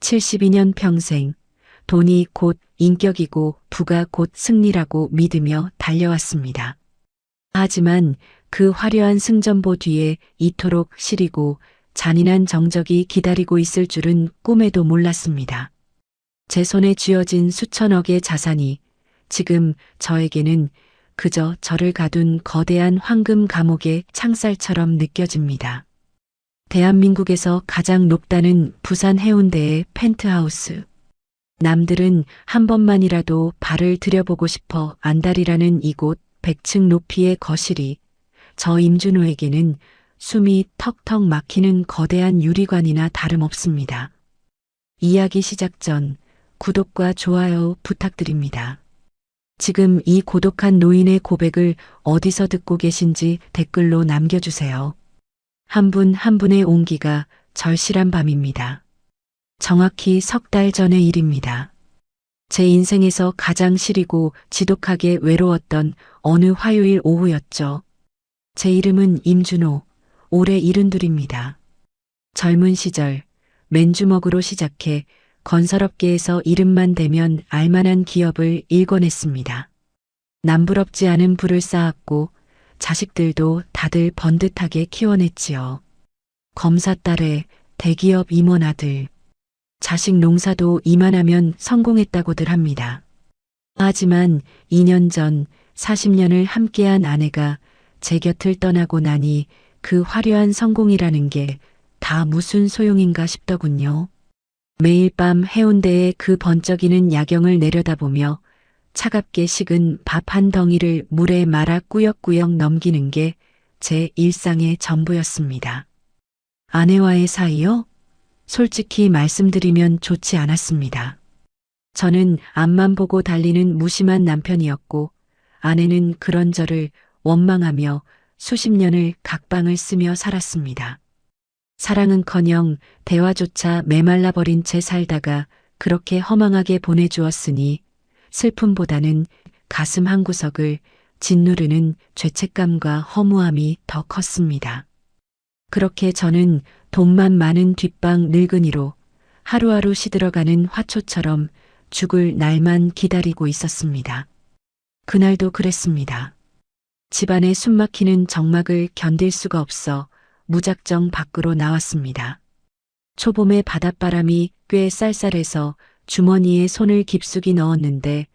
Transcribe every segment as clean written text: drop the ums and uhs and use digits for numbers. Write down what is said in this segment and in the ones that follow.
72년 평생 돈이 곧 인격이고 부가 곧 승리라고 믿으며 달려왔습니다. 하지만 그 화려한 승전보 뒤에 이토록 시리고 잔인한 정적이 기다리고 있을 줄은 꿈에도 몰랐습니다. 제 손에 쥐어진 수천억의 자산이 지금 저에게는 그저 저를 가둔 거대한 황금 감옥의 창살처럼 느껴집니다. 대한민국에서 가장 높다는 부산 해운대의 펜트하우스. 남들은 한 번만이라도 발을 들여보고 싶어 안달이라는 이곳 100층 높이의 거실이 저 임준호에게는 숨이 턱턱 막히는 거대한 유리관이나 다름없습니다. 이야기 시작 전 구독과 좋아요 부탁드립니다. 지금 이 고독한 노인의 고백을 어디서 듣고 계신지 댓글로 남겨주세요. 한 분 한 분의 온기가 절실한 밤입니다. 정확히 석 달 전의 일입니다. 제 인생에서 가장 시리고 지독하게 외로웠던 어느 화요일 오후였죠. 제 이름은 임준호, 올해 72입니다. 젊은 시절 맨주먹으로 시작해 건설업계에서 이름만 대면 알만한 기업을 일궈냈습니다. 남부럽지 않은 부를 쌓았고 자식들도 다들 번듯하게 키워냈지요. 검사 딸에 대기업 임원 아들. 자식 농사도 이만하면 성공했다고들 합니다. 하지만 2년 전 40년을 함께한 아내가 제 곁을 떠나고 나니 그 화려한 성공이라는 게 다 무슨 소용인가 싶더군요. 매일 밤 해운대의 그 번쩍이는 야경을 내려다보며 차갑게 식은 밥 한 덩이를 물에 말아 꾸역꾸역 넘기는 게 제 일상의 전부였습니다. 아내와의 사이요? 솔직히 말씀드리면 좋지 않았습니다. 저는 앞만 보고 달리는 무심한 남편이었고 아내는 그런 저를 원망하며 수십 년을 각방을 쓰며 살았습니다. 사랑은커녕 대화조차 메말라버린 채 살다가 그렇게 허망하게 보내주었으니 슬픔보다는 가슴 한구석을 짓누르는 죄책감과 허무함이 더 컸습니다. 그렇게 저는 돈만 많은 뒷방 늙은이로 하루하루 시들어가는 화초처럼 죽을 날만 기다리고 있었습니다. 그날도 그랬습니다. 집안의 숨막히는 정막을 견딜 수가 없어 무작정 밖으로 나왔습니다. 초봄의 바닷바람이 꽤 쌀쌀해서 주머니에 손을 깊숙이 넣었는데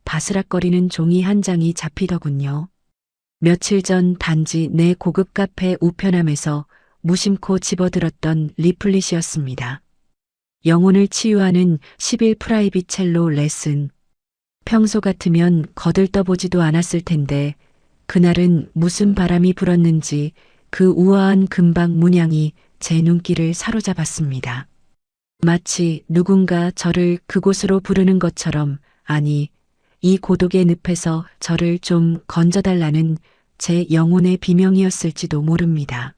바스락거리는 종이 한 장이 잡히더군요. 며칠 전 단지 내 고급 카페 우편함에서 무심코 집어들었던 리플릿이었습니다. 영혼을 치유하는 10일 프라이빗 첼로 레슨. 평소 같으면 거들떠보지도 않았을 텐데 그날은 무슨 바람이 불었는지 그 우아한 금박 문양이 제 눈길을 사로잡았습니다. 마치 누군가 저를 그곳으로 부르는 것처럼, 아니, 이 고독의 늪에서 저를 좀 건져달라는 제 영혼의 비명이었을지도 모릅니다.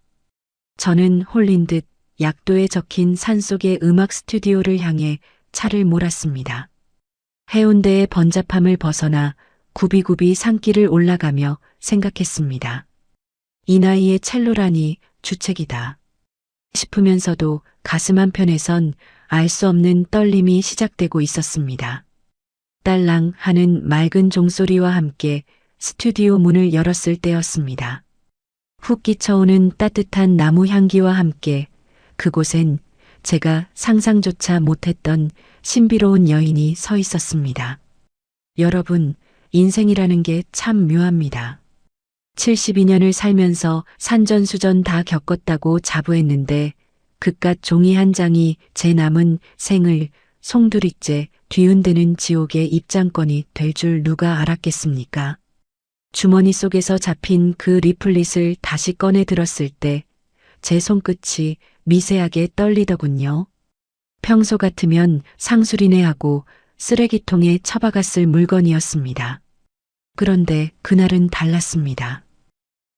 저는 홀린 듯 약도에 적힌 산속의 음악 스튜디오를 향해 차를 몰았습니다. 해운대의 번잡함을 벗어나 굽이굽이 산길을 올라가며 생각했습니다. 이 나이에 첼로라니 주책이다 싶으면서도 가슴 한편에선 알 수 없는 떨림이 시작되고 있었습니다. 딸랑 하는 맑은 종소리와 함께 스튜디오 문을 열었을 때였습니다. 훅 끼쳐오는 따뜻한 나무 향기와 함께 그곳엔 제가 상상조차 못했던 신비로운 여인이 서 있었습니다. 여러분, 인생이라는 게 참 묘합니다. 72년을 살면서 산전수전 다 겪었다고 자부했는데 그깟 종이 한 장이 제 남은 생을 송두리째 뒤흔드는 지옥의 입장권이 될 줄 누가 알았겠습니까? 주머니 속에서 잡힌 그 리플릿을 다시 꺼내 들었을 때 제 손끝이 미세하게 떨리더군요. 평소 같으면 상술이네 하고 쓰레기통에 처박았을 물건이었습니다. 그런데 그날은 달랐습니다.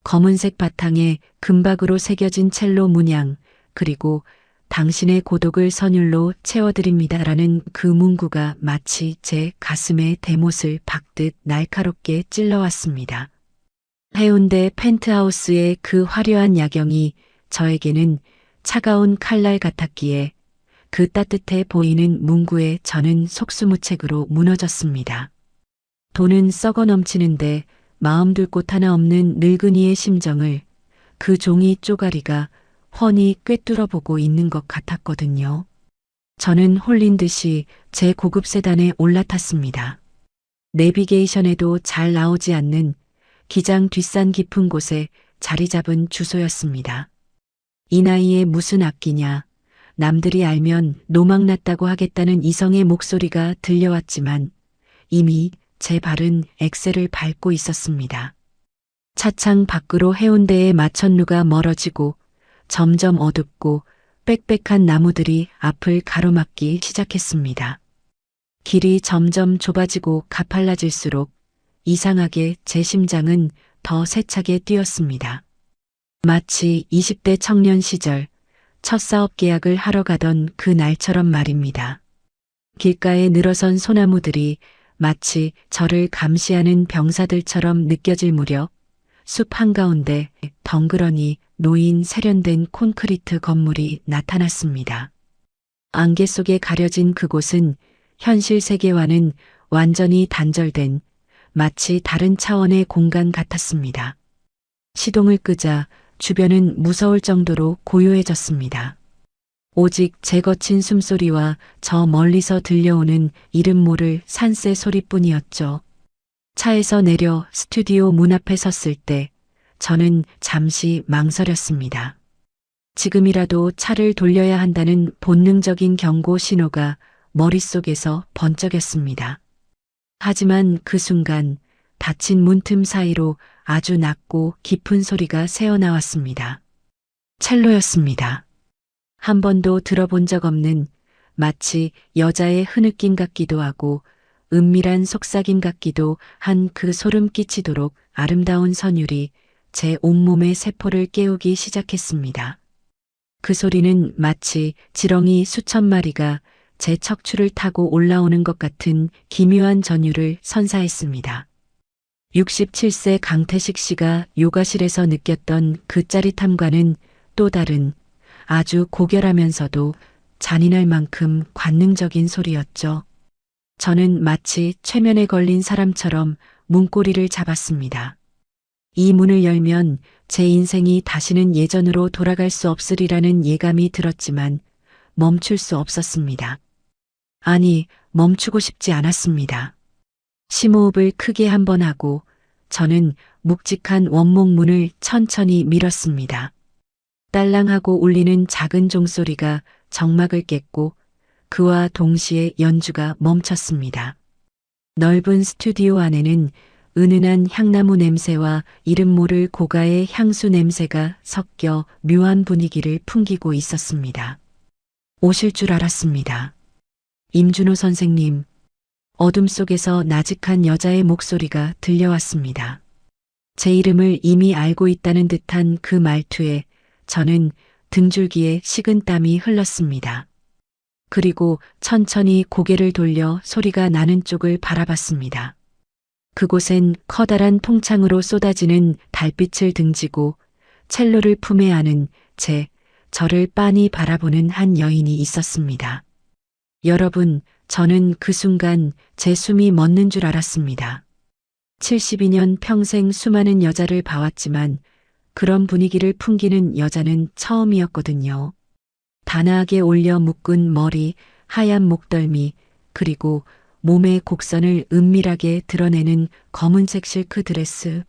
검은색 바탕에 금박으로 새겨진 첼로 문양, 그리고 당신의 고독을 선율로 채워드립니다라는 그 문구가 마치 제 가슴에 대못을 박듯 날카롭게 찔러왔습니다. 해운대 펜트하우스의 그 화려한 야경이 저에게는 차가운 칼날 같았기에 그 따뜻해 보이는 문구에 저는 속수무책으로 무너졌습니다. 돈은 썩어 넘치는데 마음 둘 곳 하나 없는 늙은이의 심정을 그 종이 쪼가리가 훤히 꿰뚫어 보고 있는 것 같았거든요. 저는 홀린 듯이 제 고급 세단에 올라탔습니다. 내비게이션에도 잘 나오지 않는 기장 뒷산 깊은 곳에 자리 잡은 주소였습니다. 이 나이에 무슨 악기냐, 남들이 알면 노망났다고 하겠다는 이성의 목소리가 들려왔지만 이미 제 발은 엑셀을 밟고 있었습니다. 차창 밖으로 해운대의 마천루가 멀어지고 점점 어둡고 빽빽한 나무들이 앞을 가로막기 시작했습니다. 길이 점점 좁아지고 가팔라질수록 이상하게 제 심장은 더 세차게 뛰었습니다. 마치 20대 청년 시절 첫 사업 계약을 하러 가던 그 날처럼 말입니다. 길가에 늘어선 소나무들이 마치 저를 감시하는 병사들처럼 느껴질 무렵 숲 한가운데 덩그러니 놓인 세련된 콘크리트 건물이 나타났습니다. 안개 속에 가려진 그곳은 현실 세계와는 완전히 단절된 마치 다른 차원의 공간 같았습니다. 시동을 끄자 주변은 무서울 정도로 고요해졌습니다. 오직 제 거친 숨소리와 저 멀리서 들려오는 이름 모를 산새 소리뿐이었죠. 차에서 내려 스튜디오 문 앞에 섰을 때 저는 잠시 망설였습니다. 지금이라도 차를 돌려야 한다는 본능적인 경고 신호가 머릿속에서 번쩍였습니다. 하지만 그 순간 닫힌 문틈 사이로 아주 낮고 깊은 소리가 새어나왔습니다. 첼로였습니다. 한 번도 들어본 적 없는 마치 여자의 흐느낌 같기도 하고 은밀한 속삭임 같기도 한 그 소름 끼치도록 아름다운 선율이 제 온몸의 세포를 깨우기 시작했습니다. 그 소리는 마치 지렁이 수천 마리가 제 척추를 타고 올라오는 것 같은 기묘한 전율을 선사했습니다. 67세 강태식 씨가 요가실에서 느꼈던 그 짜릿함과는 또 다른 아주 고결하면서도 잔인할 만큼 관능적인 소리였죠. 저는 마치 최면에 걸린 사람처럼 문고리를 잡았습니다. 이 문을 열면 제 인생이 다시는 예전으로 돌아갈 수 없으리라는 예감이 들었지만 멈출 수 없었습니다. 아니, 멈추고 싶지 않았습니다. 심호흡을 크게 한 번 하고 저는 묵직한 원목문을 천천히 밀었습니다. 딸랑하고 울리는 작은 종소리가 정막을 깼고 그와 동시에 연주가 멈췄습니다. 넓은 스튜디오 안에는 은은한 향나무 냄새와 이름 모를 고가의 향수 냄새가 섞여 묘한 분위기를 풍기고 있었습니다. 오실 줄 알았습니다. 임준호 선생님. 어둠 속에서 나직한 여자의 목소리가 들려왔습니다. 제 이름을 이미 알고 있다는 듯한 그 말투에 저는 등줄기에 식은땀이 흘렀습니다. 그리고 천천히 고개를 돌려 소리가 나는 쪽을 바라봤습니다. 그곳엔 커다란 통창으로 쏟아지는 달빛을 등지고 첼로를 품에 안은 저를 빤히 바라보는 한 여인이 있었습니다. 여러분, 저는 그 순간 제 숨이 멎는 줄 알았습니다. 72년 평생 수많은 여자를 봐왔지만 그런 분위기를 풍기는 여자는 처음이었거든요. 단아하게 올려 묶은 머리, 하얀 목덜미, 그리고 몸의 곡선을 은밀하게 드러내는 검은색 실크 드레스.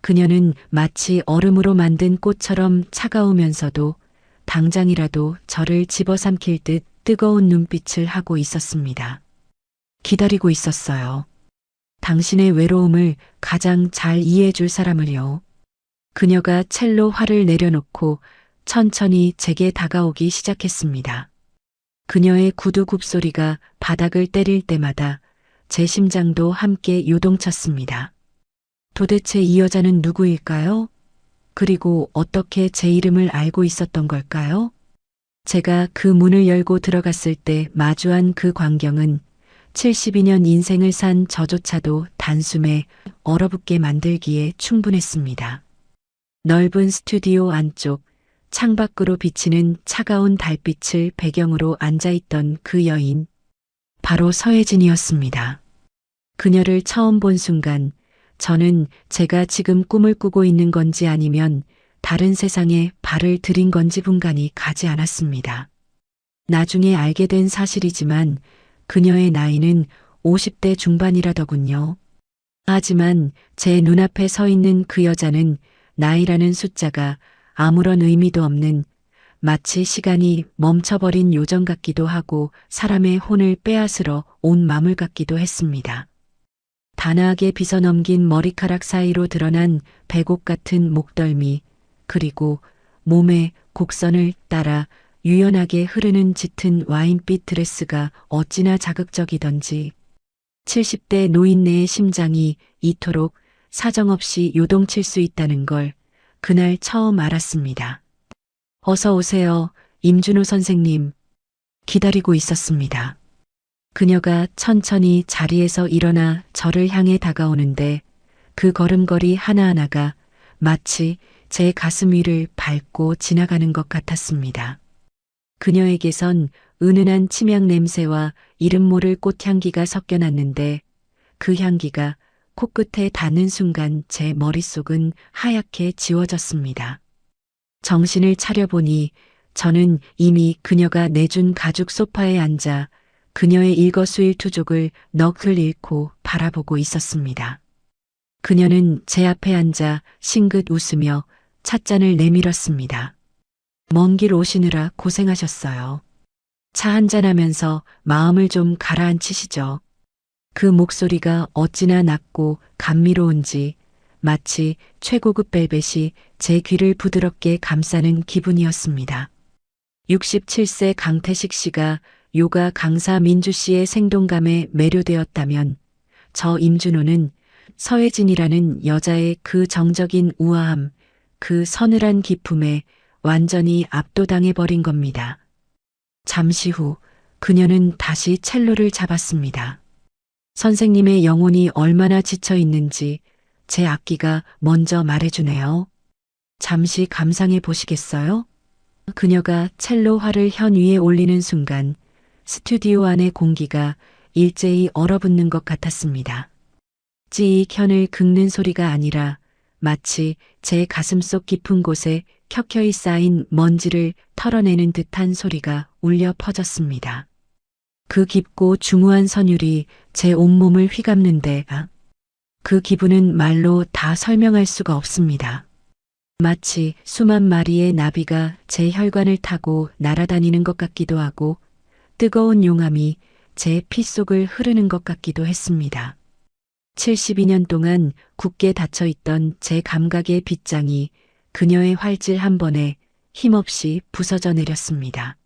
그녀는 마치 얼음으로 만든 꽃처럼 차가우면서도 당장이라도 저를 집어삼킬 듯 뜨거운 눈빛을 하고 있었습니다. 기다리고 있었어요. 당신의 외로움을 가장 잘 이해해 줄 사람을요. 그녀가 첼로 활을 내려놓고 천천히 제게 다가오기 시작했습니다. 그녀의 구두 굽소리가 바닥을 때릴 때마다 제 심장도 함께 요동쳤습니다. 도대체 이 여자는 누구일까요? 그리고 어떻게 제 이름을 알고 있었던 걸까요? 제가 그 문을 열고 들어갔을 때 마주한 그 광경은 72년 인생을 산 저조차도 단숨에 얼어붙게 만들기에 충분했습니다. 넓은 스튜디오 안쪽 창밖으로 비치는 차가운 달빛을 배경으로 앉아있던 그 여인, 바로 서혜진이었습니다. 그녀를 처음 본 순간 저는 제가 지금 꿈을 꾸고 있는 건지 아니면 다른 세상에 발을 들인 건지 분간이 가지 않았습니다. 나중에 알게 된 사실이지만 그녀의 나이는 50대 중반이라더군요. 하지만 제 눈앞에 서 있는 그 여자는 나이라는 숫자가 아무런 의미도 없는 마치 시간이 멈춰버린 요정 같기도 하고 사람의 혼을 빼앗으러 온 마물 같기도 했습니다. 단아하게 빗어넘긴 머리카락 사이로 드러난 백옥 같은 목덜미, 그리고 몸의 곡선을 따라 유연하게 흐르는 짙은 와인빛 드레스가 어찌나 자극적이던지 70대 노인네의 심장이 이토록 사정없이 요동칠 수 있다는 걸 그날 처음 알았습니다. 어서 오세요, 임준호 선생님. 기다리고 있었습니다. 그녀가 천천히 자리에서 일어나 저를 향해 다가오는데 그 걸음걸이 하나하나가 마치 제 가슴 위를 밟고 지나가는 것 같았습니다. 그녀에게선 은은한 침향 냄새와 이름 모를 꽃향기가 섞여 났는데 그 향기가 코끝에 닿는 순간 제 머릿속은 하얗게 지워졌습니다. 정신을 차려보니 저는 이미 그녀가 내준 가죽 소파에 앉아 그녀의 일거수일투족을 넋을 잃고 바라보고 있었습니다. 그녀는 제 앞에 앉아 싱긋 웃으며 찻잔을 내밀었습니다. 먼 길 오시느라 고생하셨어요. 차 한잔하면서 마음을 좀 가라앉히시죠. 그 목소리가 어찌나 낮고 감미로운지 마치 최고급 벨벳이 제 귀를 부드럽게 감싸는 기분이었습니다. 67세 강태식 씨가 요가 강사 민주 씨의 생동감에 매료되었다면 저 임준호는 서혜진이라는 여자의 그 정적인 우아함, 그 서늘한 기품에 완전히 압도당해버린 겁니다. 잠시 후 그녀는 다시 첼로를 잡았습니다. 선생님의 영혼이 얼마나 지쳐 있는지 제 악기가 먼저 말해주네요. 잠시 감상해 보시겠어요? 그녀가 첼로 활을 현 위에 올리는 순간 스튜디오 안의 공기가 일제히 얼어붙는 것 같았습니다. 찌익 현을 긁는 소리가 아니라 마치 제 가슴속 깊은 곳에 켜켜이 쌓인 먼지를 털어내는 듯한 소리가 울려 퍼졌습니다. 그 깊고 중후한 선율이 제 온몸을 휘감는데 그 기분은 말로 다 설명할 수가 없습니다. 마치 수만 마리의 나비가 제 혈관을 타고 날아다니는 것 같기도 하고 뜨거운 용암이 제 피 속을 흐르는 것 같기도 했습니다. 72년 동안 굳게 닫혀있던 제 감각의 빗장이 그녀의 활질 한 번에 힘없이 부서져 내렸습니다.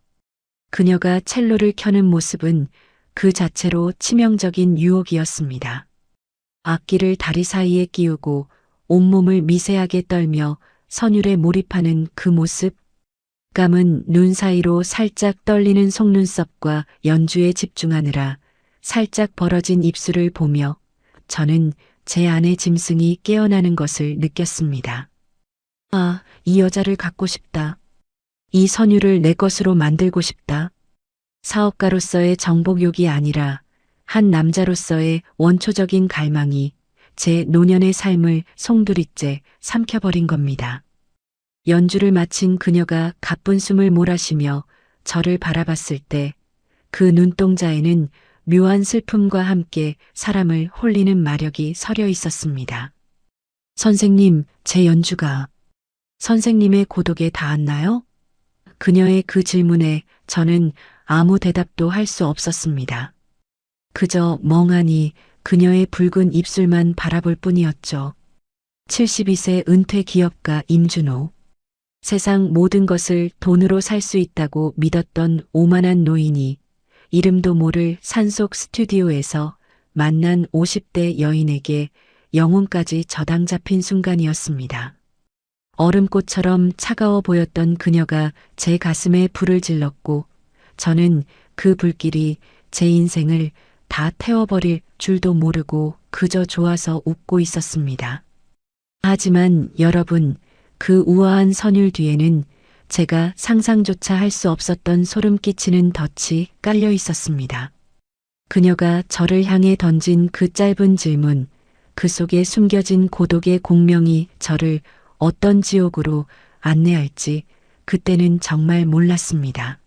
그녀가 첼로를 켜는 모습은 그 자체로 치명적인 유혹이었습니다. 악기를 다리 사이에 끼우고 온몸을 미세하게 떨며 선율에 몰입하는 그 모습, 감은 눈 사이로 살짝 떨리는 속눈썹과 연주에 집중하느라 살짝 벌어진 입술을 보며 저는 제 안의 짐승이 깨어나는 것을 느꼈습니다. 아, 이 여자를 갖고 싶다. 이 선율을 내 것으로 만들고 싶다. 사업가로서의 정복욕이 아니라 한 남자로서의 원초적인 갈망이 제 노년의 삶을 송두리째 삼켜버린 겁니다. 연주를 마친 그녀가 가쁜 숨을 몰아쉬며 저를 바라봤을 때 그 눈동자에는 묘한 슬픔과 함께 사람을 홀리는 마력이 서려 있었습니다. 선생님, 제 연주가 선생님의 고독에 닿았나요? 그녀의 그 질문에 저는 아무 대답도 할 수 없었습니다. 그저 멍하니 그녀의 붉은 입술만 바라볼 뿐이었죠. 72세 은퇴 기업가 임준호. 세상 모든 것을 돈으로 살 수 있다고 믿었던 오만한 노인이 이름도 모를 산속 스튜디오에서 만난 50대 여인에게 영혼까지 저당 잡힌 순간이었습니다. 얼음꽃처럼 차가워 보였던 그녀가 제 가슴에 불을 질렀고 저는 그 불길이 제 인생을 다 태워버릴 줄도 모르고 그저 좋아서 웃고 있었습니다. 하지만 여러분, 그 우아한 선율 뒤에는 제가 상상조차 할 수 없었던 소름 끼치는 덫이 깔려 있었습니다. 그녀가 저를 향해 던진 그 짧은 질문, 그 속에 숨겨진 고독의 공명이 저를 어떤 지옥으로 안내할지 그때는 정말 몰랐습니다.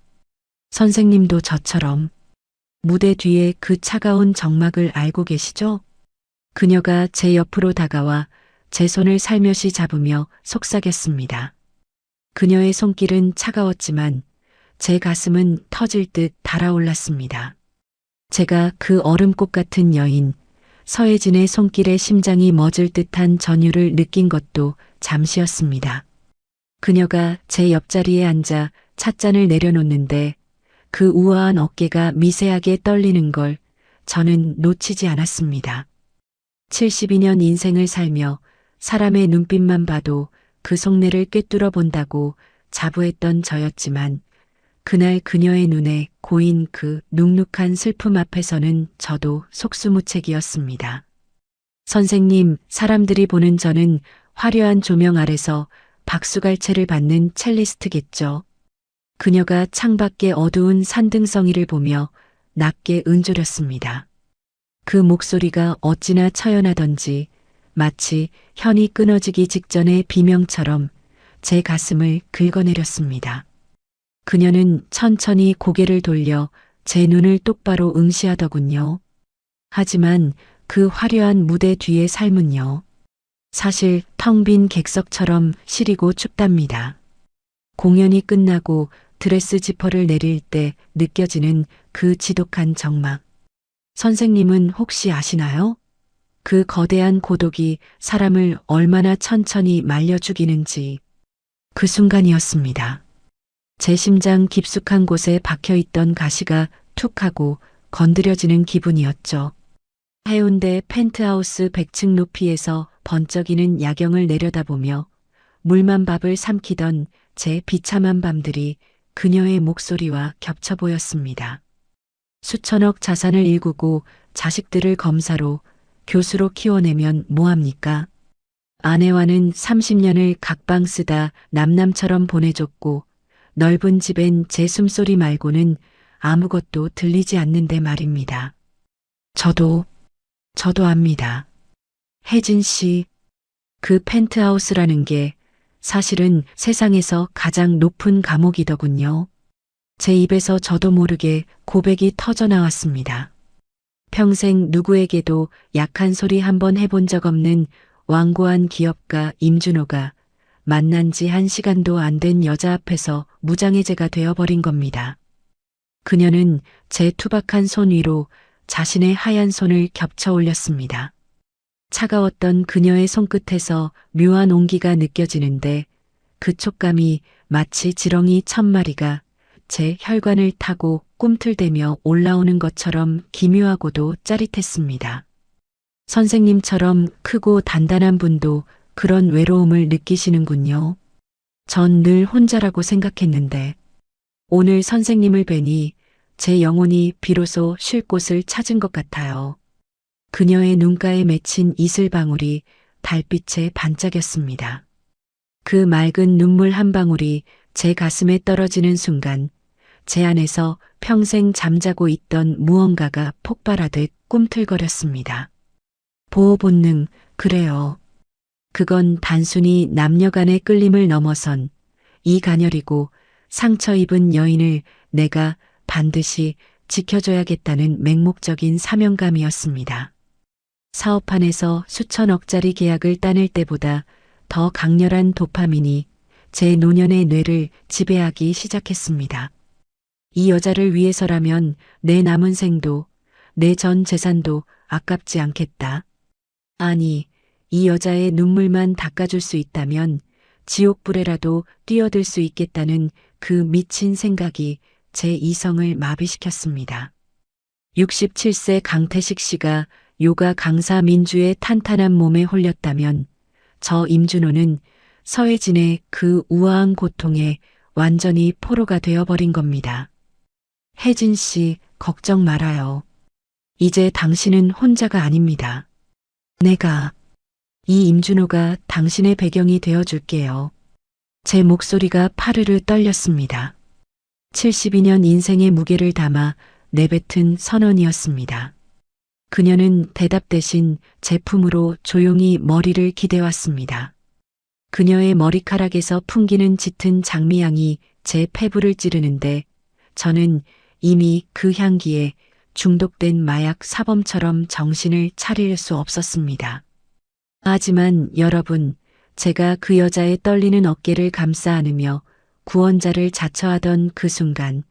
선생님도 저처럼 무대 뒤에 그 차가운 정막을 알고 계시죠? 그녀가 제 옆으로 다가와 제 손을 살며시 잡으며 속삭였습니다. 그녀의 손길은 차가웠지만 제 가슴은 터질 듯 달아올랐습니다. 제가 그 얼음꽃 같은 여인, 서혜진의 손길에 심장이 멎을 듯한 전율을 느낀 것도 잠시였습니다. 그녀가 제 옆자리에 앉아 찻잔을 내려놓는데 그 우아한 어깨가 미세하게 떨리는 걸 저는 놓치지 않았습니다. 72년 인생을 살며 사람의 눈빛만 봐도 그 속내를 꿰뚫어 본다고 자부했던 저였지만 그날 그녀의 눈에 고인 그 눅눅한 슬픔 앞에서는 저도 속수무책이었습니다. 선생님, 사람들이 보는 저는 화려한 조명 아래서 박수갈채를 받는 첼리스트겠죠. 그녀가 창밖의 어두운 산등성이를 보며 낮게 은조렸습니다. 그 목소리가 어찌나 처연하던지 마치 현이 끊어지기 직전의 비명처럼 제 가슴을 긁어내렸습니다. 그녀는 천천히 고개를 돌려 제 눈을 똑바로 응시하더군요. 하지만 그 화려한 무대 뒤의 삶은요. 사실 텅 빈 객석처럼 시리고 춥답니다. 공연이 끝나고 드레스 지퍼를 내릴 때 느껴지는 그 지독한 정막. 선생님은 혹시 아시나요? 그 거대한 고독이 사람을 얼마나 천천히 말려 죽이는지 그 순간이었습니다. 제 심장 깊숙한 곳에 박혀있던 가시가 툭 하고 건드려지는 기분이었죠. 해운대 펜트하우스 100층 높이에서 번쩍이는 야경을 내려다보며 물만 밥을 삼키던 제 비참한 밤들이 그녀의 목소리와 겹쳐 보였습니다. 수천억 자산을 일구고 자식들을 검사로 교수로 키워내면 뭐합니까? 아내와는 30년을 각방 쓰다 남남처럼 보내줬고 넓은 집엔 제 숨소리 말고는 아무것도 들리지 않는데 말입니다. 저도 압니다. 혜진 씨, 그 펜트하우스라는 게 사실은 세상에서 가장 높은 감옥이더군요. 제 입에서 저도 모르게 고백이 터져 나왔습니다. 평생 누구에게도 약한 소리 한번 해본 적 없는 완고한 기업가 임준호가 만난 지 1시간도 안 된 여자 앞에서 무장해제가 되어버린 겁니다. 그녀는 제 투박한 손 위로 자신의 하얀 손을 겹쳐 올렸습니다. 차가웠던 그녀의 손끝에서 묘한 온기가 느껴지는데 그 촉감이 마치 지렁이 1000마리가 제 혈관을 타고 꿈틀대며 올라오는 것처럼 기묘하고도 짜릿했습니다. 선생님처럼 크고 단단한 분도 그런 외로움을 느끼시는군요. 전 늘 혼자라고 생각했는데 오늘 선생님을 뵈니 제 영혼이 비로소 쉴 곳을 찾은 것 같아요. 그녀의 눈가에 맺힌 이슬방울이 달빛에 반짝였습니다. 그 맑은 눈물 한 방울이 제 가슴에 떨어지는 순간 제 안에서 평생 잠자고 있던 무언가가 폭발하듯 꿈틀거렸습니다. 보호 본능, 그래요. 그건 단순히 남녀 간의 끌림을 넘어선 이 가녀리고 상처 입은 여인을 내가 반드시 지켜줘야겠다는 맹목적인 사명감이었습니다. 사업판에서 수천억짜리 계약을 따낼 때보다 더 강렬한 도파민이 제 노년의 뇌를 지배하기 시작했습니다. 이 여자를 위해서라면 내 남은 생도, 내 전 재산도 아깝지 않겠다. 아니, 이 여자의 눈물만 닦아줄 수 있다면 지옥불에라도 뛰어들 수 있겠다는 그 미친 생각이 제 이성을 마비시켰습니다. 67세 강태식 씨가 요가 강사 민주의 탄탄한 몸에 홀렸다면 저 임준호는 서혜진의 그 우아한 고통에 완전히 포로가 되어버린 겁니다. 혜진 씨, 걱정 말아요. 이제 당신은 혼자가 아닙니다. 내가, 이 임준호가 당신의 배경이 되어줄게요. 제 목소리가 파르르 떨렸습니다. 72년 인생의 무게를 담아 내뱉은 선언이었습니다. 그녀는 대답 대신 제품으로 조용히 머리를 기대왔습니다. 그녀의 머리카락에서 풍기는 짙은 장미향이 제 폐부를 찌르는데 저는 이미 그 향기에 중독된 마약 사범처럼 정신을 차릴 수 없었습니다. 하지만 여러분, 제가 그 여자의 떨리는 어깨를 감싸 안으며 구원자를 자처하던 그 순간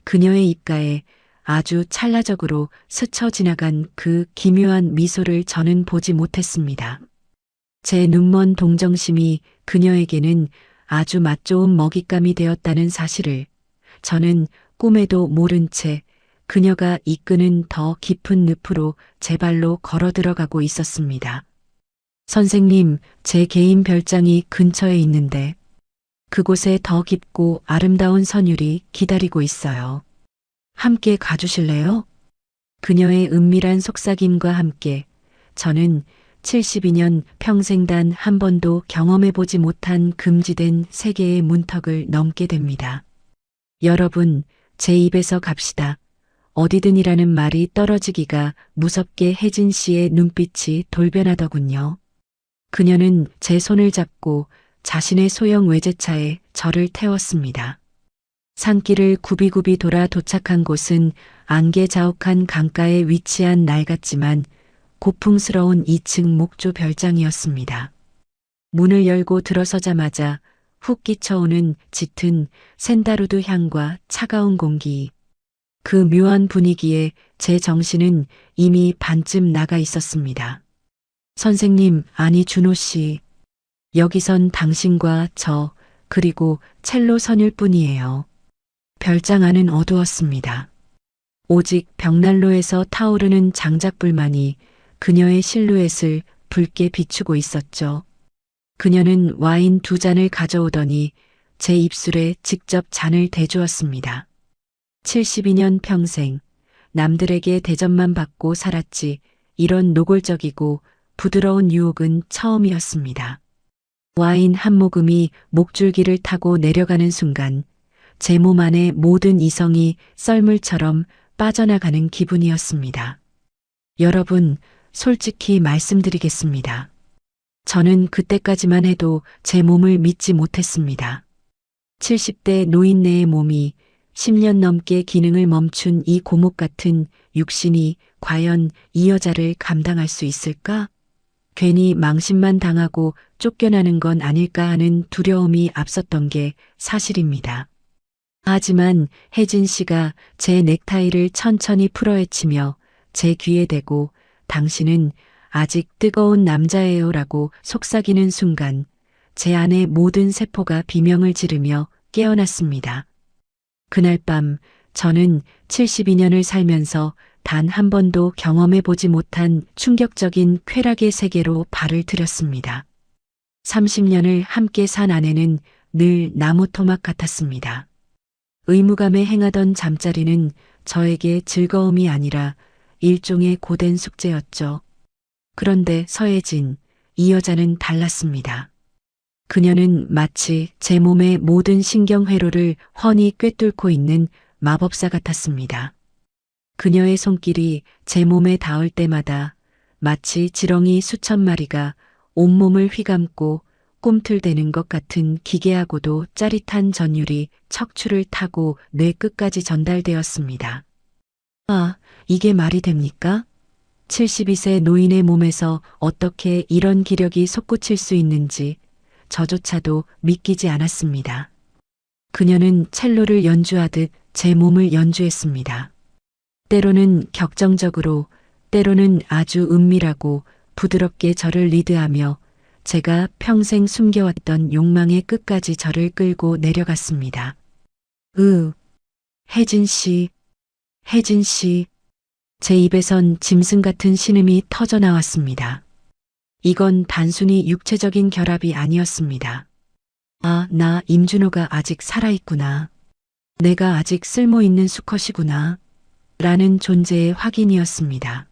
그녀의 입가에 아주 찰나적으로 스쳐 지나간 그 기묘한 미소를 저는 보지 못했습니다. 제 눈먼 동정심이 그녀에게는 아주 맛 좋은 먹잇감이 되었다는 사실을 저는 꿈에도 모른 채 그녀가 이끄는 더 깊은 늪으로 제 발로 걸어 들어가고 있었습니다. 선생님, 제 개인 별장이 근처에 있는데 그곳에 더 깊고 아름다운 선율이 기다리고 있어요. 함께 가주실래요? 그녀의 은밀한 속삭임과 함께 저는 72년 평생 단 한 번도 경험해보지 못한 금지된 세계의 문턱을 넘게 됩니다. 여러분, 제 입에서 갑시다. 어디든이라는 말이 떨어지기가 무섭게 혜진 씨의 눈빛이 돌변하더군요. 그녀는 제 손을 잡고 자신의 소형 외제차에 저를 태웠습니다. 산길을 굽이굽이 돌아 도착한 곳은 안개 자욱한 강가에 위치한 낡았지만 고풍스러운 2층 목조 별장이었습니다. 문을 열고 들어서자마자 훅 끼쳐오는 짙은 샌다루드 향과 차가운 공기, 그 묘한 분위기에 제 정신은 이미 반쯤 나가 있었습니다. 선생님, 아니 준호 씨, 여기선 당신과 저, 그리고 첼로 선율 뿐이에요. 별장 안은 어두웠습니다. 오직 벽난로에서 타오르는 장작불만이 그녀의 실루엣을 붉게 비추고 있었죠. 그녀는 와인 2잔을 가져오더니 제 입술에 직접 잔을 대주었습니다. 72년 평생 남들에게 대접만 받고 살았지 이런 노골적이고 부드러운 유혹은 처음이었습니다. 와인 한 모금이 목줄기를 타고 내려가는 순간 제 몸 안의 모든 이성이 썰물처럼 빠져나가는 기분이었습니다. 여러분, 솔직히 말씀드리겠습니다. 저는 그때까지만 해도 제 몸을 믿지 못했습니다. 70대 노인네의 몸이 10년 넘게 기능을 멈춘 이 고목 같은 육신이 과연 이 여자를 감당할 수 있을까? 괜히 망신만 당하고 쫓겨나는 건 아닐까 하는 두려움이 앞섰던 게 사실입니다. 하지만 혜진 씨가 제 넥타이를 천천히 풀어헤치며 제 귀에 대고 당신은 아직 뜨거운 남자예요 라고 속삭이는 순간 제 안의 모든 세포가 비명을 지르며 깨어났습니다. 그날 밤 저는 72년을 살면서 단 한 번도 경험해보지 못한 충격적인 쾌락의 세계로 발을 들였습니다. 30년을 함께 산 아내는 늘 나무 토막 같았습니다. 의무감에 행하던 잠자리는 저에게 즐거움이 아니라 일종의 고된 숙제였죠. 그런데 서혜진, 이 여자는 달랐습니다. 그녀는 마치 제 몸의 모든 신경회로를 훤히 꿰뚫고 있는 마법사 같았습니다. 그녀의 손길이 제 몸에 닿을 때마다 마치 지렁이 수천 마리가 온몸을 휘감고 꿈틀대는 것 같은 기괴하고도 짜릿한 전율이 척추를 타고 뇌 끝까지 전달되었습니다. 아, 이게 말이 됩니까? 72세 노인의 몸에서 어떻게 이런 기력이 솟구칠 수 있는지 저조차도 믿기지 않았습니다. 그녀는 첼로를 연주하듯 제 몸을 연주했습니다. 때로는 격정적으로, 때로는 아주 은밀하고 부드럽게 저를 리드하며 제가 평생 숨겨왔던 욕망의 끝까지 저를 끌고 내려갔습니다. 혜진 씨, 혜진 씨. 제 입에선 짐승 같은 신음이 터져 나왔습니다. 이건 단순히 육체적인 결합이 아니었습니다. 아, 나 임준호가 아직 살아있구나. 내가 아직 쓸모있는 수컷이구나. 라는 존재의 확인이었습니다.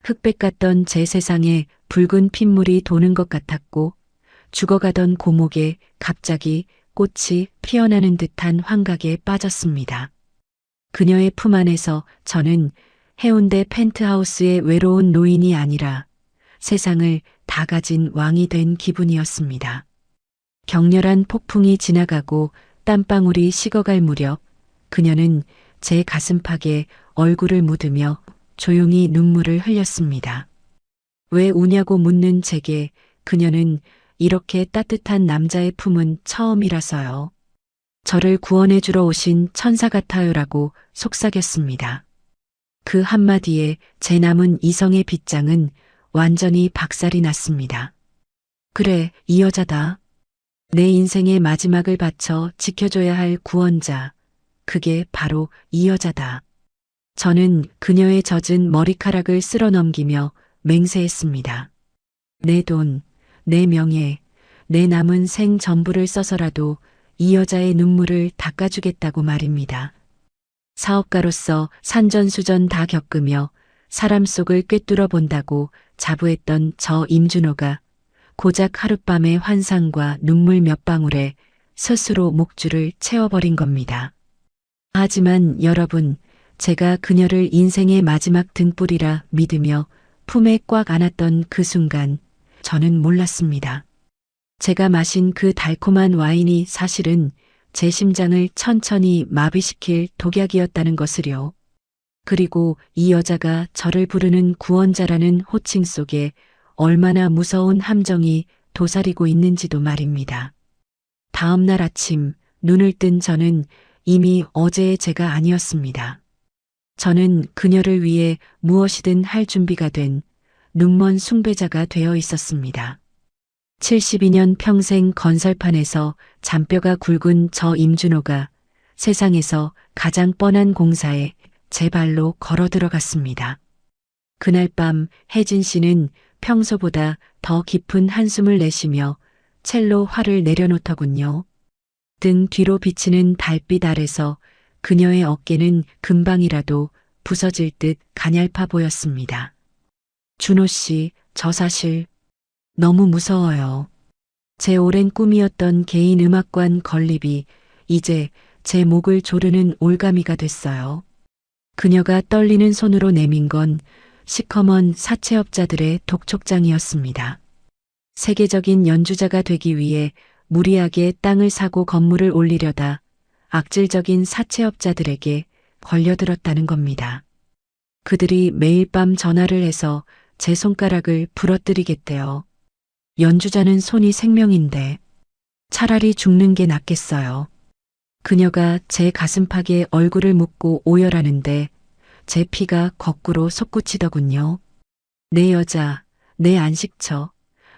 흑백 같던 제 세상에 붉은 핏물이 도는 것 같았고 죽어가던 고목에 갑자기 꽃이 피어나는 듯한 환각에 빠졌습니다. 그녀의 품 안에서 저는 해운대 펜트하우스의 외로운 노인이 아니라 세상을 다 가진 왕이 된 기분이었습니다. 격렬한 폭풍이 지나가고 땀방울이 식어갈 무렵 그녀는 제 가슴팍에 얼굴을 묻으며 조용히 눈물을 흘렸습니다. 왜 우냐고 묻는 제게 그녀는 이렇게 따뜻한 남자의 품은 처음이라서요. 저를 구원해 주러 오신 천사 같아요라고 속삭였습니다. 그 한마디에 제 남은 이성의 빗장은 완전히 박살이 났습니다. 그래, 이 여자다. 내 인생의 마지막을 바쳐 지켜줘야 할 구원자. 그게 바로 이 여자다. 저는 그녀의 젖은 머리카락을 쓸어 넘기며 맹세했습니다. 내 돈, 내 명예, 내 남은 생 전부를 써서라도 이 여자의 눈물을 닦아주겠다고 말입니다. 사업가로서 산전수전 다 겪으며 사람 속을 꿰뚫어 본다고 자부했던 저 임준호가 고작 하룻밤의 환상과 눈물 몇 방울에 스스로 목줄을 채워버린 겁니다. 하지만 여러분, 제가 그녀를 인생의 마지막 등불이라 믿으며 품에 꽉 안았던 그 순간 저는 몰랐습니다. 제가 마신 그 달콤한 와인이 사실은 제 심장을 천천히 마비시킬 독약이었다는 것을요. 그리고 이 여자가 저를 부르는 구원자라는 호칭 속에 얼마나 무서운 함정이 도사리고 있는지도 말입니다. 다음 날 아침 눈을 뜬 저는 이미 어제의 제가 아니었습니다. 저는 그녀를 위해 무엇이든 할 준비가 된 눈먼 숭배자가 되어 있었습니다. 72년 평생 건설판에서 잔뼈가 굵은 저 임준호가 세상에서 가장 뻔한 공사에 제 발로 걸어 들어갔습니다. 그날 밤 혜진 씨는 평소보다 더 깊은 한숨을 내쉬며 첼로 활을 내려놓더군요. 등 뒤로 비치는 달빛 아래서 그녀의 어깨는 금방이라도 부서질 듯 가냘파 보였습니다. 준호 씨, 저 사실 너무 무서워요. 제 오랜 꿈이었던 개인 음악관 건립이 이제 제 목을 조르는 올가미가 됐어요. 그녀가 떨리는 손으로 내민 건 시커먼 사채업자들의 독촉장이었습니다. 세계적인 연주자가 되기 위해 무리하게 땅을 사고 건물을 올리려다 악질적인 사채업자들에게 걸려들었다는 겁니다. 그들이 매일 밤 전화를 해서 제 손가락을 부러뜨리겠대요. 연주자는 손이 생명인데 차라리 죽는 게 낫겠어요. 그녀가 제 가슴팍에 얼굴을 묻고 오열하는데 제 피가 거꾸로 솟구치더군요. 내 여자, 내 안식처,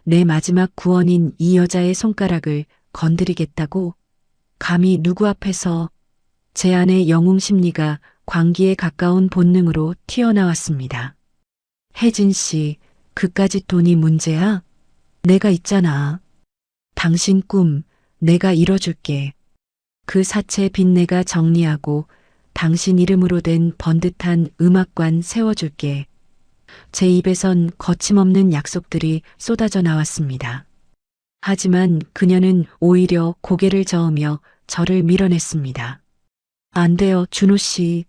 내 마지막 구원인 이 여자의 손가락을 건드리겠다고? 감히 누구 앞에서? 제 안의 영웅 심리가 광기에 가까운 본능으로 튀어나왔습니다. 혜진 씨, 그까짓 돈이 문제야? 내가 있잖아. 당신 꿈 내가 이뤄줄게. 그 사채 빚내가 정리하고 당신 이름으로 된 번듯한 음악관 세워줄게. 제 입에선 거침없는 약속들이 쏟아져 나왔습니다. 하지만 그녀는 오히려 고개를 저으며 저를 밀어냈습니다. 안 돼요, 준호 씨.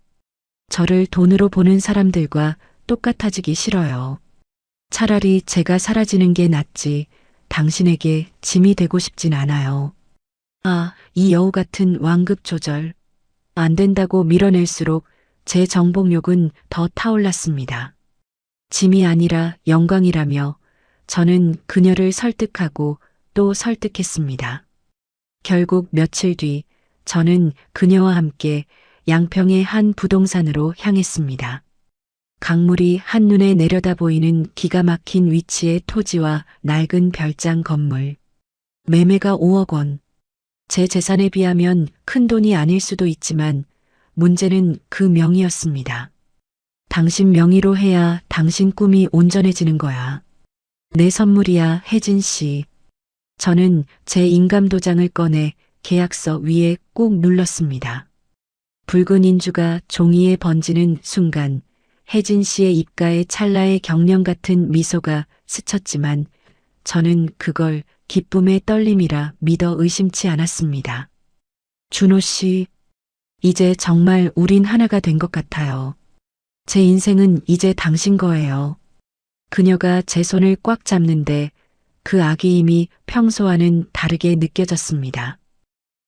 저를 돈으로 보는 사람들과 똑같아지기 싫어요. 차라리 제가 사라지는 게 낫지 당신에게 짐이 되고 싶진 않아요. 아, 이 여우 같은 완급 조절. 안 된다고 밀어낼수록 제 정복욕은 더 타올랐습니다. 짐이 아니라 영광이라며 저는 그녀를 설득하고 또 설득했습니다. 결국 며칠 뒤 저는 그녀와 함께 양평의 한 부동산으로 향했습니다. 강물이 한눈에 내려다 보이는 기가 막힌 위치의 토지와 낡은 별장 건물. 매매가 5억 원. 제 재산에 비하면 큰 돈이 아닐 수도 있지만 문제는 그 명이었습니다. 당신 명의로 해야 당신 꿈이 온전해지는 거야. 내 선물이야, 혜진 씨. 저는 제 인감도장을 꺼내 계약서 위에 꾹 눌렀습니다. 붉은 인주가 종이에 번지는 순간 혜진 씨의 입가에 찰나의 경련 같은 미소가 스쳤지만 저는 그걸 기쁨의 떨림이라 믿어 의심치 않았습니다. 준호 씨, 이제 정말 우린 하나가 된 것 같아요. 제 인생은 이제 당신 거예요. 그녀가 제 손을 꽉 잡는데 그 아기임이 평소와는 다르게 느껴졌습니다.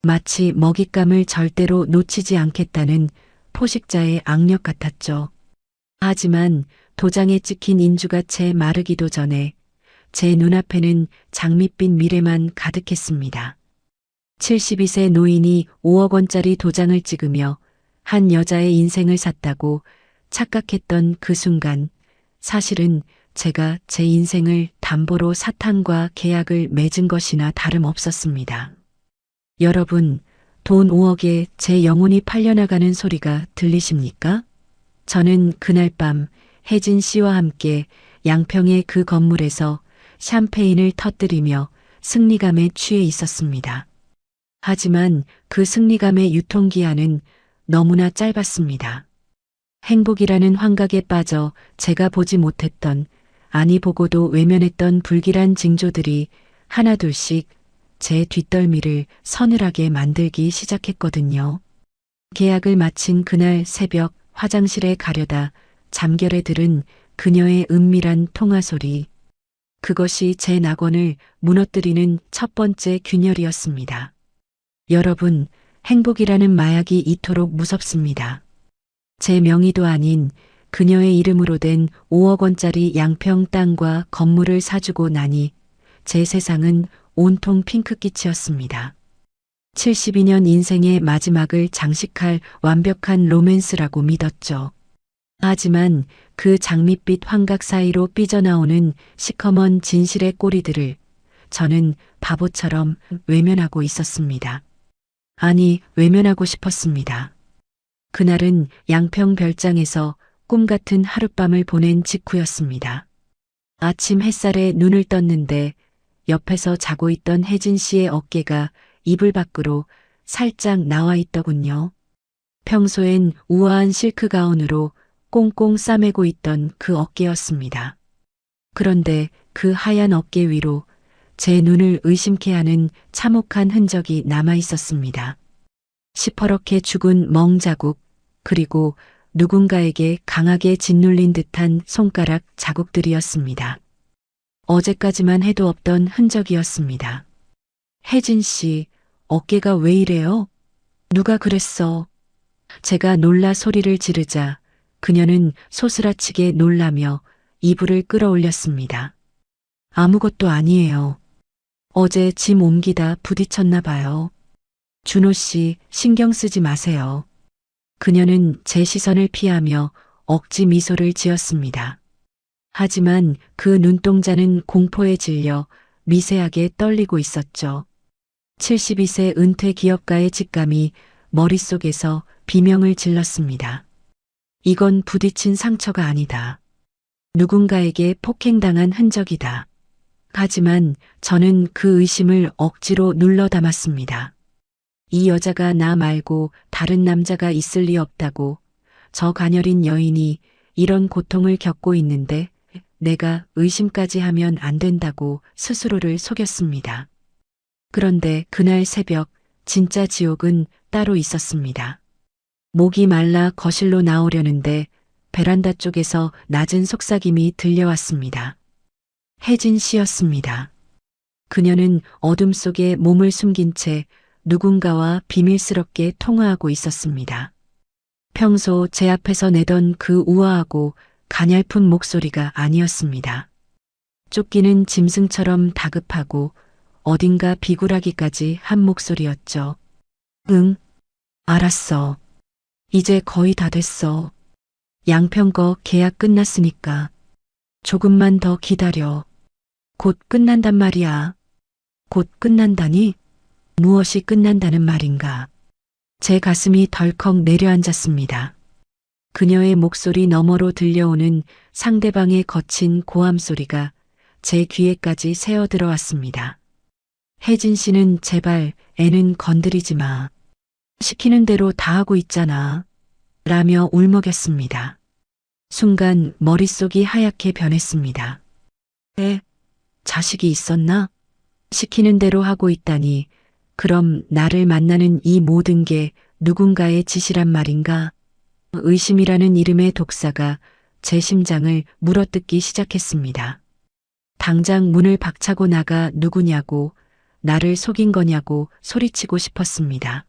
마치 먹잇감을 절대로 놓치지 않겠다는 포식자의 악력 같았죠. 하지만 도장에 찍힌 인주가 채 마르기도 전에 제 눈앞에는 장밋빛 미래만 가득했습니다. 72세 노인이 5억 원짜리 도장을 찍으며 한 여자의 인생을 샀다고 착각했던 그 순간 사실은 제가 제 인생을 담보로 사탕과 계약을 맺은 것이나 다름없었습니다. 여러분, 돈 5억에 제 영혼이 팔려나가는 소리가 들리십니까? 저는 그날 밤 혜진 씨와 함께 양평의 그 건물에서 샴페인을 터뜨리며 승리감에 취해 있었습니다. 하지만 그 승리감의 유통기한은 너무나 짧았습니다. 행복이라는 환각에 빠져 제가 보지 못했던, 아니 보고도 외면했던 불길한 징조들이 하나둘씩 제 뒷덜미를 서늘하게 만들기 시작했거든요. 계약을 마친 그날 새벽 화장실에 가려다 잠결에 들은 그녀의 은밀한 통화 소리. 그것이 제 낙원을 무너뜨리는 첫 번째 균열이었습니다. 여러분, 행복이라는 마약이 이토록 무섭습니다. 제 명의도 아닌 그녀의 이름으로 된 5억 원짜리 양평 땅과 건물을 사주고 나니 제 세상은 온통 핑크빛이었습니다. 72년 인생의 마지막을 장식할 완벽한 로맨스라고 믿었죠. 하지만 그 장밋빛 환각 사이로 삐져나오는 시커먼 진실의 꼬리들을 저는 바보처럼 외면하고 있었습니다. 아니, 외면하고 싶었습니다. 그날은 양평 별장에서 꿈같은 하룻밤을 보낸 직후였습니다. 아침 햇살에 눈을 떴는데 옆에서 자고 있던 혜진 씨의 어깨가 이불 밖으로 살짝 나와 있더군요. 평소엔 우아한 실크 가운으로 꽁꽁 싸매고 있던 그 어깨였습니다. 그런데 그 하얀 어깨 위로 제 눈을 의심케 하는 참혹한 흔적이 남아 있었습니다. 시퍼렇게 죽은 멍 자국, 그리고 누군가에게 강하게 짓눌린 듯한 손가락 자국들이었습니다. 어제까지만 해도 없던 흔적이었습니다. 혜진 씨, 어깨가 왜 이래요? 누가 그랬어? 제가 놀라 소리를 지르자 그녀는 소스라치게 놀라며 이불을 끌어올렸습니다. 아무것도 아니에요. 어제 짐 옮기다 부딪혔나 봐요. 준호 씨, 신경 쓰지 마세요. 그녀는 제 시선을 피하며 억지 미소를 지었습니다. 하지만 그 눈동자는 공포에 질려 미세하게 떨리고 있었죠. 72세 은퇴 기업가의 직감이 머릿속에서 비명을 질렀습니다. 이건 부딪힌 상처가 아니다. 누군가에게 폭행당한 흔적이다. 하지만 저는 그 의심을 억지로 눌러 담았습니다. 이 여자가 나 말고 다른 남자가 있을 리 없다고, 저 가녀린 여인이 이런 고통을 겪고 있는데 내가 의심까지 하면 안 된다고 스스로를 속였습니다. 그런데 그날 새벽 진짜 지옥은 따로 있었습니다. 목이 말라 거실로 나오려는데 베란다 쪽에서 낮은 속삭임이 들려왔습니다. 혜진 씨였습니다. 그녀는 어둠 속에 몸을 숨긴 채 누군가와 비밀스럽게 통화하고 있었습니다. 평소 제 앞에서 내던 그 우아하고 가냘픈 목소리가 아니었습니다. 쫓기는 짐승처럼 다급하고 어딘가 비굴하기까지 한 목소리였죠. 응, 알았어. 이제 거의 다 됐어. 양평 거 계약 끝났으니까. 조금만 더 기다려. 곧 끝난단 말이야. 곧 끝난다니? 무엇이 끝난다는 말인가? 제 가슴이 덜컥 내려앉았습니다. 그녀의 목소리 너머로 들려오는 상대방의 거친 고함 소리가 제 귀에까지 새어 들어왔습니다. 혜진 씨는 제발 애는 건드리지 마. 시키는 대로 다 하고 있잖아. 라며 울먹였습니다. 순간 머릿속이 하얗게 변했습니다. 자식이 있었나? 시키는 대로 하고 있다니, 그럼 나를 만나는 이 모든 게 누군가의 짓이란 말인가? 의심이라는 이름의 독사가 제 심장을 물어뜯기 시작했습니다. 당장 문을 박차고 나가 누구냐고, 나를 속인 거냐고 소리치고 싶었습니다.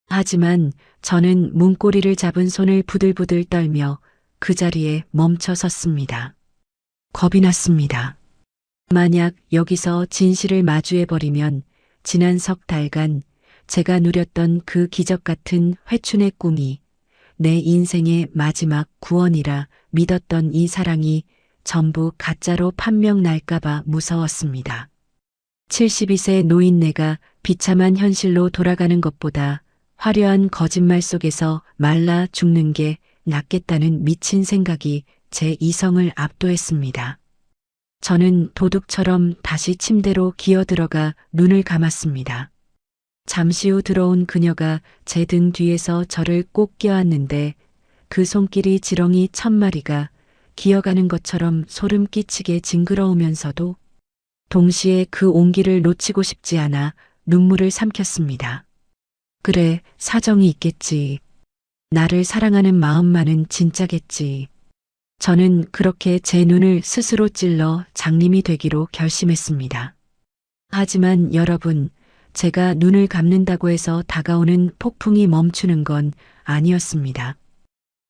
하지만 저는 문고리를 잡은 손을 부들부들 떨며 그 자리에 멈춰 섰습니다. 겁이 났습니다. 만약 여기서 진실을 마주해버리면 지난 석 달간 제가 누렸던 그 기적 같은 회춘의 꿈이 내 인생의 마지막 구원이라 믿었던 이 사랑이 전부 가짜로 판명 날까봐 무서웠습니다. 72세 노인네가 비참한 현실로 돌아가는 것보다 화려한 거짓말 속에서 말라 죽는 게 낫겠다는 미친 생각이 제 이성을 압도했습니다. 저는 도둑처럼 다시 침대로 기어들어가 눈을 감았습니다. 잠시 후 들어온 그녀가 제 등 뒤에서 저를 꼭 껴안는데 그 손길이 지렁이 1000마리가 기어가는 것처럼 소름 끼치게 징그러우면서도 동시에 그 온기를 놓치고 싶지 않아 눈물을 삼켰습니다. 그래, 사정이 있겠지. 나를 사랑하는 마음만은 진짜겠지. 저는 그렇게 제 눈을 스스로 찔러 장님이 되기로 결심했습니다. 하지만 여러분, 제가 눈을 감는다고 해서 다가오는 폭풍이 멈추는 건 아니었습니다.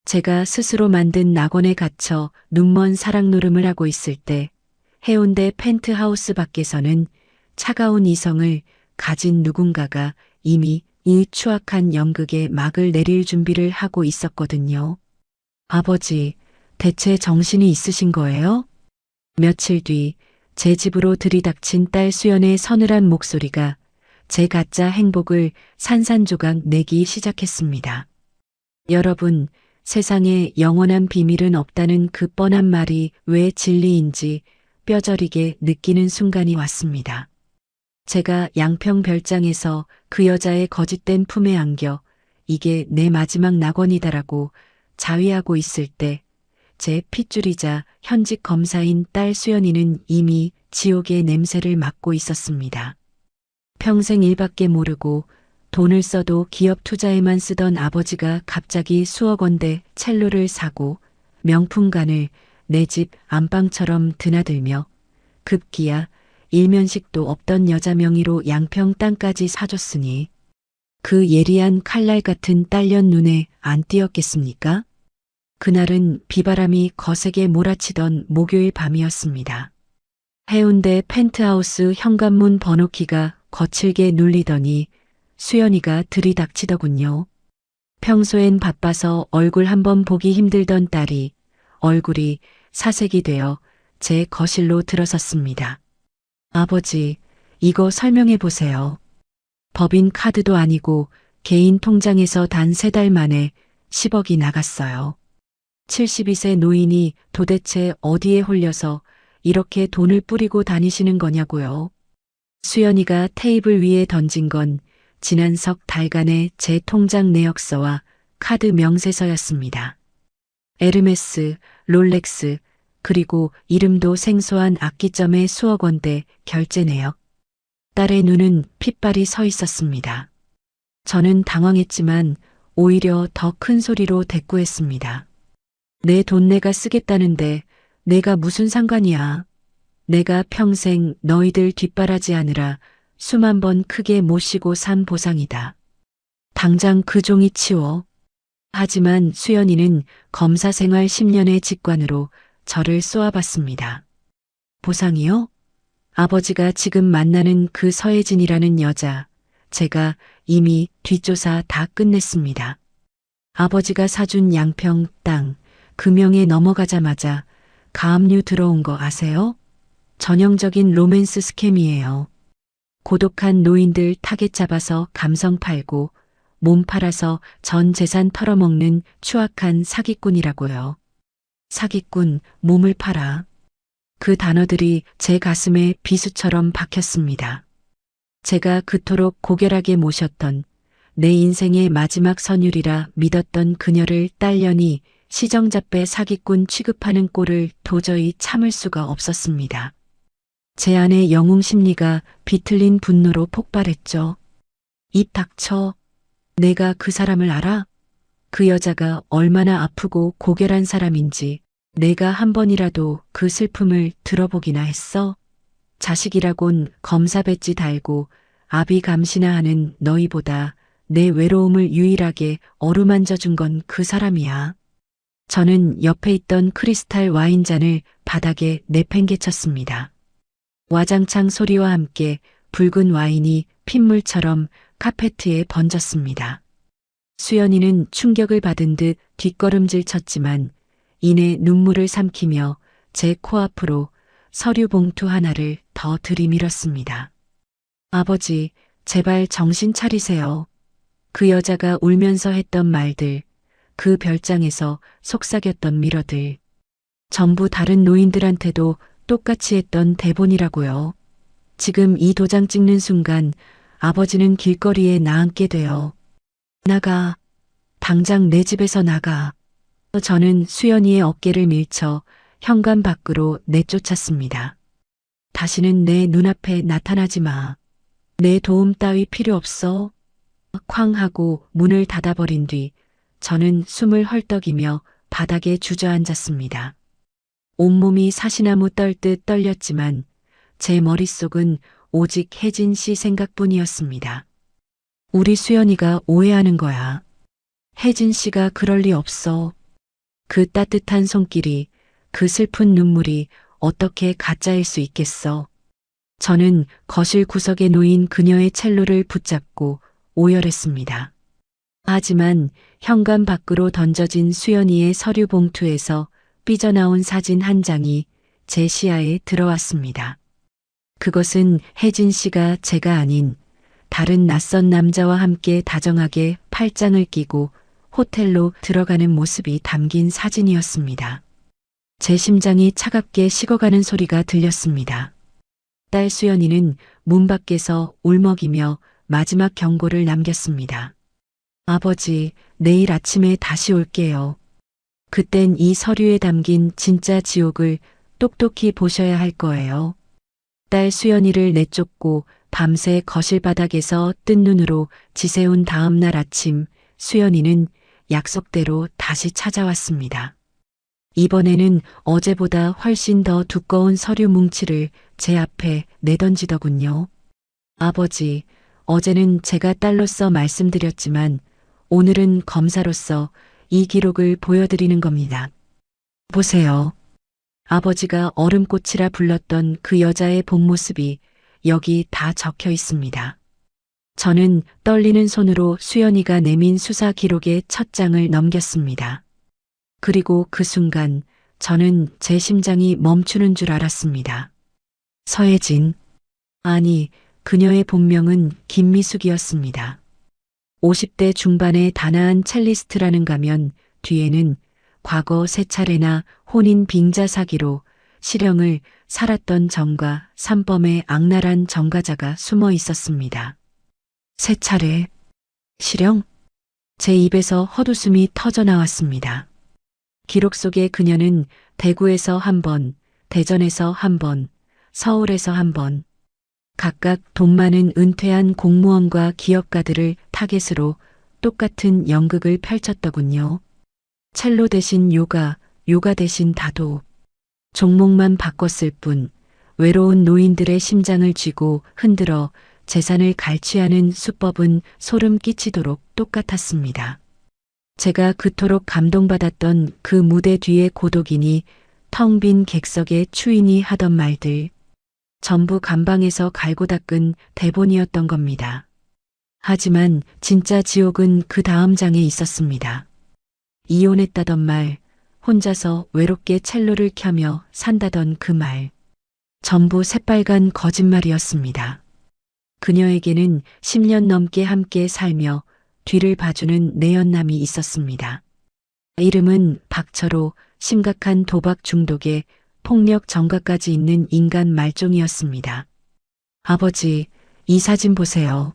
제가 스스로 만든 낙원에 갇혀 눈먼 사랑 노름을 하고 있을 때 해운대 펜트하우스 밖에서는 차가운 이성을 가진 누군가가 이미 이 추악한 연극에 막을 내릴 준비를 하고 있었거든요. 아버지, 대체 정신이 있으신 거예요? 며칠 뒤 제 집으로 들이닥친 딸 수연의 서늘한 목소리가 제 가짜 행복을 산산조각 내기 시작했습니다. 여러분, 세상에 영원한 비밀은 없다는 그 뻔한 말이 왜 진리인지 뼈저리게 느끼는 순간이 왔습니다. 제가 양평별장에서 그 여자의 거짓된 품에 안겨 이게 내 마지막 낙원이다라고 자위하고 있을 때 제 핏줄이자 현직 검사인 딸 수연이는 이미 지옥의 냄새를 맡고 있었습니다. 평생 일밖에 모르고 돈을 써도 기업 투자에만 쓰던 아버지가 갑자기 수억 원대 첼로를 사고 명품관을 내 집 안방처럼 드나들며 급기야 일면식도 없던 여자 명의로 양평 땅까지 사줬으니 그 예리한 칼날 같은 딸년 눈에 안 띄었겠습니까? 그날은 비바람이 거세게 몰아치던 목요일 밤이었습니다. 해운대 펜트하우스 현관문 번호키가 거칠게 눌리더니 수연이가 들이닥치더군요. 평소엔 바빠서 얼굴 한번 보기 힘들던 딸이 얼굴이 사색이 되어 제 거실로 들어섰습니다. 아버지, 이거 설명해 보세요. 법인 카드도 아니고 개인 통장에서 단 3달 만에 10억이 나갔어요. 72세 노인이 도대체 어디에 홀려서 이렇게 돈을 뿌리고 다니시는 거냐고요. 수연이가 테이블 위에 던진 건 지난 석 달간의 제 통장 내역서와 카드 명세서였습니다. 에르메스, 롤렉스, 그리고 이름도 생소한 악기점의 수억 원대 결제 내역. 딸의 눈은 핏발이 서 있었습니다. 저는 당황했지만 오히려 더 큰 소리로 대꾸했습니다. 내 돈 내가 쓰겠다는데 내가 무슨 상관이야. 내가 평생 너희들 뒷바라지 하느라 수만 번 크게 모시고 산 보상이다. 당장 그 종이 치워. 하지만 수연이는 검사 생활 10년의 직관으로 저를 쏘아봤습니다. 보상이요? 아버지가 지금 만나는 그 서혜진이라는 여자, 제가 이미 뒷조사 다 끝냈습니다. 아버지가 사준 양평 땅, 금형에 넘어가자마자 가압류 들어온 거 아세요? 전형적인 로맨스 스캠이에요. 고독한 노인들 타겟 잡아서 감성 팔고 몸 팔아서 전 재산 털어먹는 추악한 사기꾼이라고요. 사기꾼, 몸을 팔아. 그 단어들이 제 가슴에 비수처럼 박혔습니다. 제가 그토록 고결하게 모셨던 내 인생의 마지막 선율이라 믿었던 그녀를 딸년이 시정잡배 사기꾼 취급하는 꼴을 도저히 참을 수가 없었습니다. 제 안의 영웅 심리가 비틀린 분노로 폭발했죠. 입 닥쳐. 내가 그 사람을 알아? 그 여자가 얼마나 아프고 고결한 사람인지 내가 한 번이라도 그 슬픔을 들어보기나 했어? 자식이라곤 검사 배지 달고 아비 감시나 하는 너희보다 내 외로움을 유일하게 어루만져 준 건 그 사람이야. 저는 옆에 있던 크리스탈 와인잔을 바닥에 내팽개쳤습니다. 와장창 소리와 함께 붉은 와인이 핏물처럼 카페트에 번졌습니다. 수연이는 충격을 받은 듯 뒷걸음질 쳤지만 이내 눈물을 삼키며 제 코앞으로 서류 봉투 하나를 더 들이밀었습니다. 아버지, 제발 정신 차리세요. 그 여자가 울면서 했던 말들, 그 별장에서 속삭였던 미러들, 전부 다른 노인들한테도 똑같이 했던 대본이라고요. 지금 이 도장 찍는 순간 아버지는 길거리에 나앉게 돼요. 나가. 당장 내 집에서 나가. 저는 수연이의 어깨를 밀쳐 현관 밖으로 내쫓았습니다. 다시는 내 눈앞에 나타나지 마. 내 도움 따위 필요 없어. 쾅 하고 문을 닫아버린 뒤 저는 숨을 헐떡이며 바닥에 주저앉았습니다. 온몸이 사시나무 떨듯 떨렸지만 제 머릿속은 오직 혜진 씨 생각뿐이었습니다. 우리 수연이가 오해하는 거야. 혜진 씨가 그럴 리 없어. 그 따뜻한 손길이, 그 슬픈 눈물이 어떻게 가짜일 수 있겠어. 저는 거실 구석에 놓인 그녀의 첼로를 붙잡고 오열했습니다. 하지만 현관 밖으로 던져진 수연이의 서류 봉투에서 삐져나온 사진 한 장이 제 시야에 들어왔습니다. 그것은 혜진 씨가 제가 아닌 다른 낯선 남자와 함께 다정하게 팔짱을 끼고 호텔로 들어가는 모습이 담긴 사진이었습니다. 제 심장이 차갑게 식어가는 소리가 들렸습니다. 딸 수연이는 문 밖에서 울먹이며 마지막 경고를 남겼습니다. 아버지, 내일 아침에 다시 올게요. 그땐 이 서류에 담긴 진짜 지옥을 똑똑히 보셔야 할 거예요. 딸 수연이를 내쫓고 밤새 거실 바닥에서 뜬 눈으로 지새운 다음 날 아침 수연이는 약속대로 다시 찾아왔습니다. 이번에는 어제보다 훨씬 더 두꺼운 서류 뭉치를 제 앞에 내던지더군요. 아버지, 어제는 제가 딸로서 말씀드렸지만 오늘은 검사로서 이 기록을 보여드리는 겁니다. 보세요. 아버지가 얼음꽃이라 불렀던 그 여자의 본 모습이 여기 다 적혀 있습니다. 저는 떨리는 손으로 수연이가 내민 수사 기록의 첫 장을 넘겼습니다. 그리고 그 순간 저는 제 심장이 멈추는 줄 알았습니다. 서혜진. 아니, 그녀의 본명은 김미숙이었습니다. 50대 중반의 단아한 첼리스트라는 가면 뒤에는 과거 3차례나 혼인 빙자 사기로 실형을 살았던 정과 산범의 악랄한 정가자가 숨어 있었습니다. 3차례. 실형? 제 입에서 헛웃음이 터져 나왔습니다. 기록 속에 그녀는 대구에서 1번, 대전에서 1번, 서울에서 1번, 각각 돈 많은 은퇴한 공무원과 기업가들을 타겟으로 똑같은 연극을 펼쳤더군요. 첼로 대신 요가, 요가 대신 다도. 종목만 바꿨을 뿐 외로운 노인들의 심장을 쥐고 흔들어 재산을 갈취하는 수법은 소름 끼치도록 똑같았습니다. 제가 그토록 감동받았던 그 무대 뒤의 고독이니 텅 빈 객석의 추인이 하던 말들, 전부 감방에서 갈고 닦은 대본이었던 겁니다. 하지만 진짜 지옥은 그 다음 장에 있었습니다. 이혼했다던 말, 혼자서 외롭게 첼로를 켜며 산다던 그 말, 전부 새빨간 거짓말이었습니다. 그녀에게는 10년 넘게 함께 살며 뒤를 봐주는 내연남이 있었습니다. 이름은 박철호, 심각한 도박 중독에 폭력 전과까지 있는 인간 말종이었습니다. 아버지, 이 사진 보세요.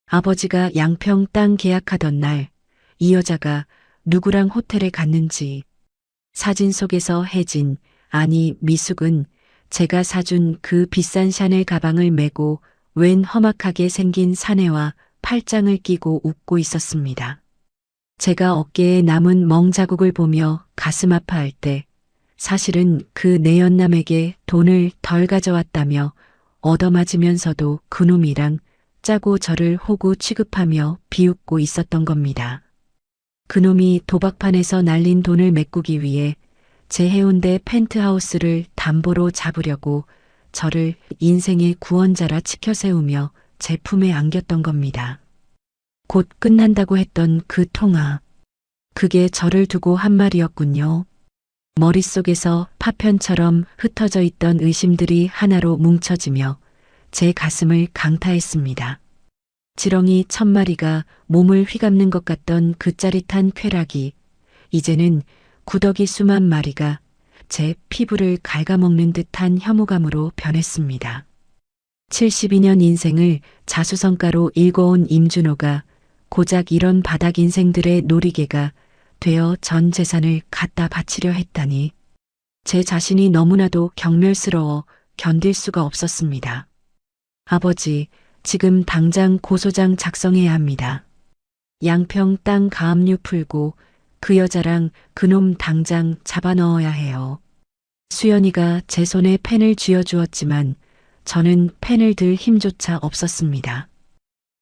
아버지가 양평 땅 계약하던 날, 이 여자가 누구랑 호텔에 갔는지, 사진 속에서 혜진, 아니 미숙은 제가 사준 그 비싼 샤넬 가방을 메고 웬 험악하게 생긴 사내와 팔짱을 끼고 웃고 있었습니다. 제가 어깨에 남은 멍 자국을 보며 가슴 아파할 때 사실은 그 내연남에게 돈을 덜 가져왔다며 얻어맞으면서도 그놈이랑 짜고 저를 호구 취급하며 비웃고 있었던 겁니다. 그놈이 도박판에서 날린 돈을 메꾸기 위해 제 해운대 펜트하우스를 담보로 잡으려고 저를 인생의 구원자라 치켜세우며 제 품에 안겼던 겁니다. 곧 끝난다고 했던 그 통화. 그게 저를 두고 한 말이었군요. 머릿속에서 파편처럼 흩어져 있던 의심들이 하나로 뭉쳐지며 제 가슴을 강타했습니다. 지렁이 1000마리가 몸을 휘감는 것 같던 그 짜릿한 쾌락이 이제는 구더기 수만 마리가 제 피부를 갉아먹는 듯한 혐오감으로 변했습니다. 72년 인생을 자수성가로 읽어온 임준호가 고작 이런 바닥 인생들의 놀이개가 되어 전 재산을 갖다 바치려 했다니 제 자신이 너무나도 경멸스러워 견딜 수가 없었습니다. 아버지, 지금 당장 고소장 작성해야 합니다. 양평 땅 가압류 풀고 그 여자랑 그놈 당장 잡아넣어야 해요. 수연이가 제 손에 펜을 쥐어주었지만 저는 펜을 들 힘조차 없었습니다.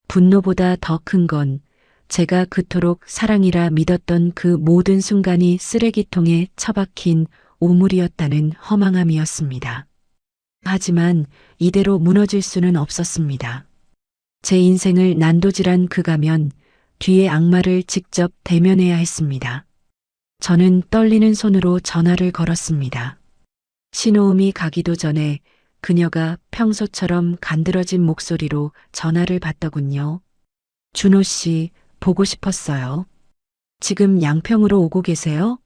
분노보다 더 큰 건 제가 그토록 사랑이라 믿었던 그 모든 순간이 쓰레기통에 처박힌 오물이었다는 허망함이었습니다. 하지만 이대로 무너질 수는 없었습니다. 제 인생을 난도질한 그가면 뒤에 악마를 직접 대면해야 했습니다. 저는 떨리는 손으로 전화를 걸었습니다. 신호음이 가기도 전에 그녀가 평소처럼 간드러진 목소리로 전화를 받더군요. 준호 씨, 보고 싶었어요. 지금 양평으로 오고 계세요?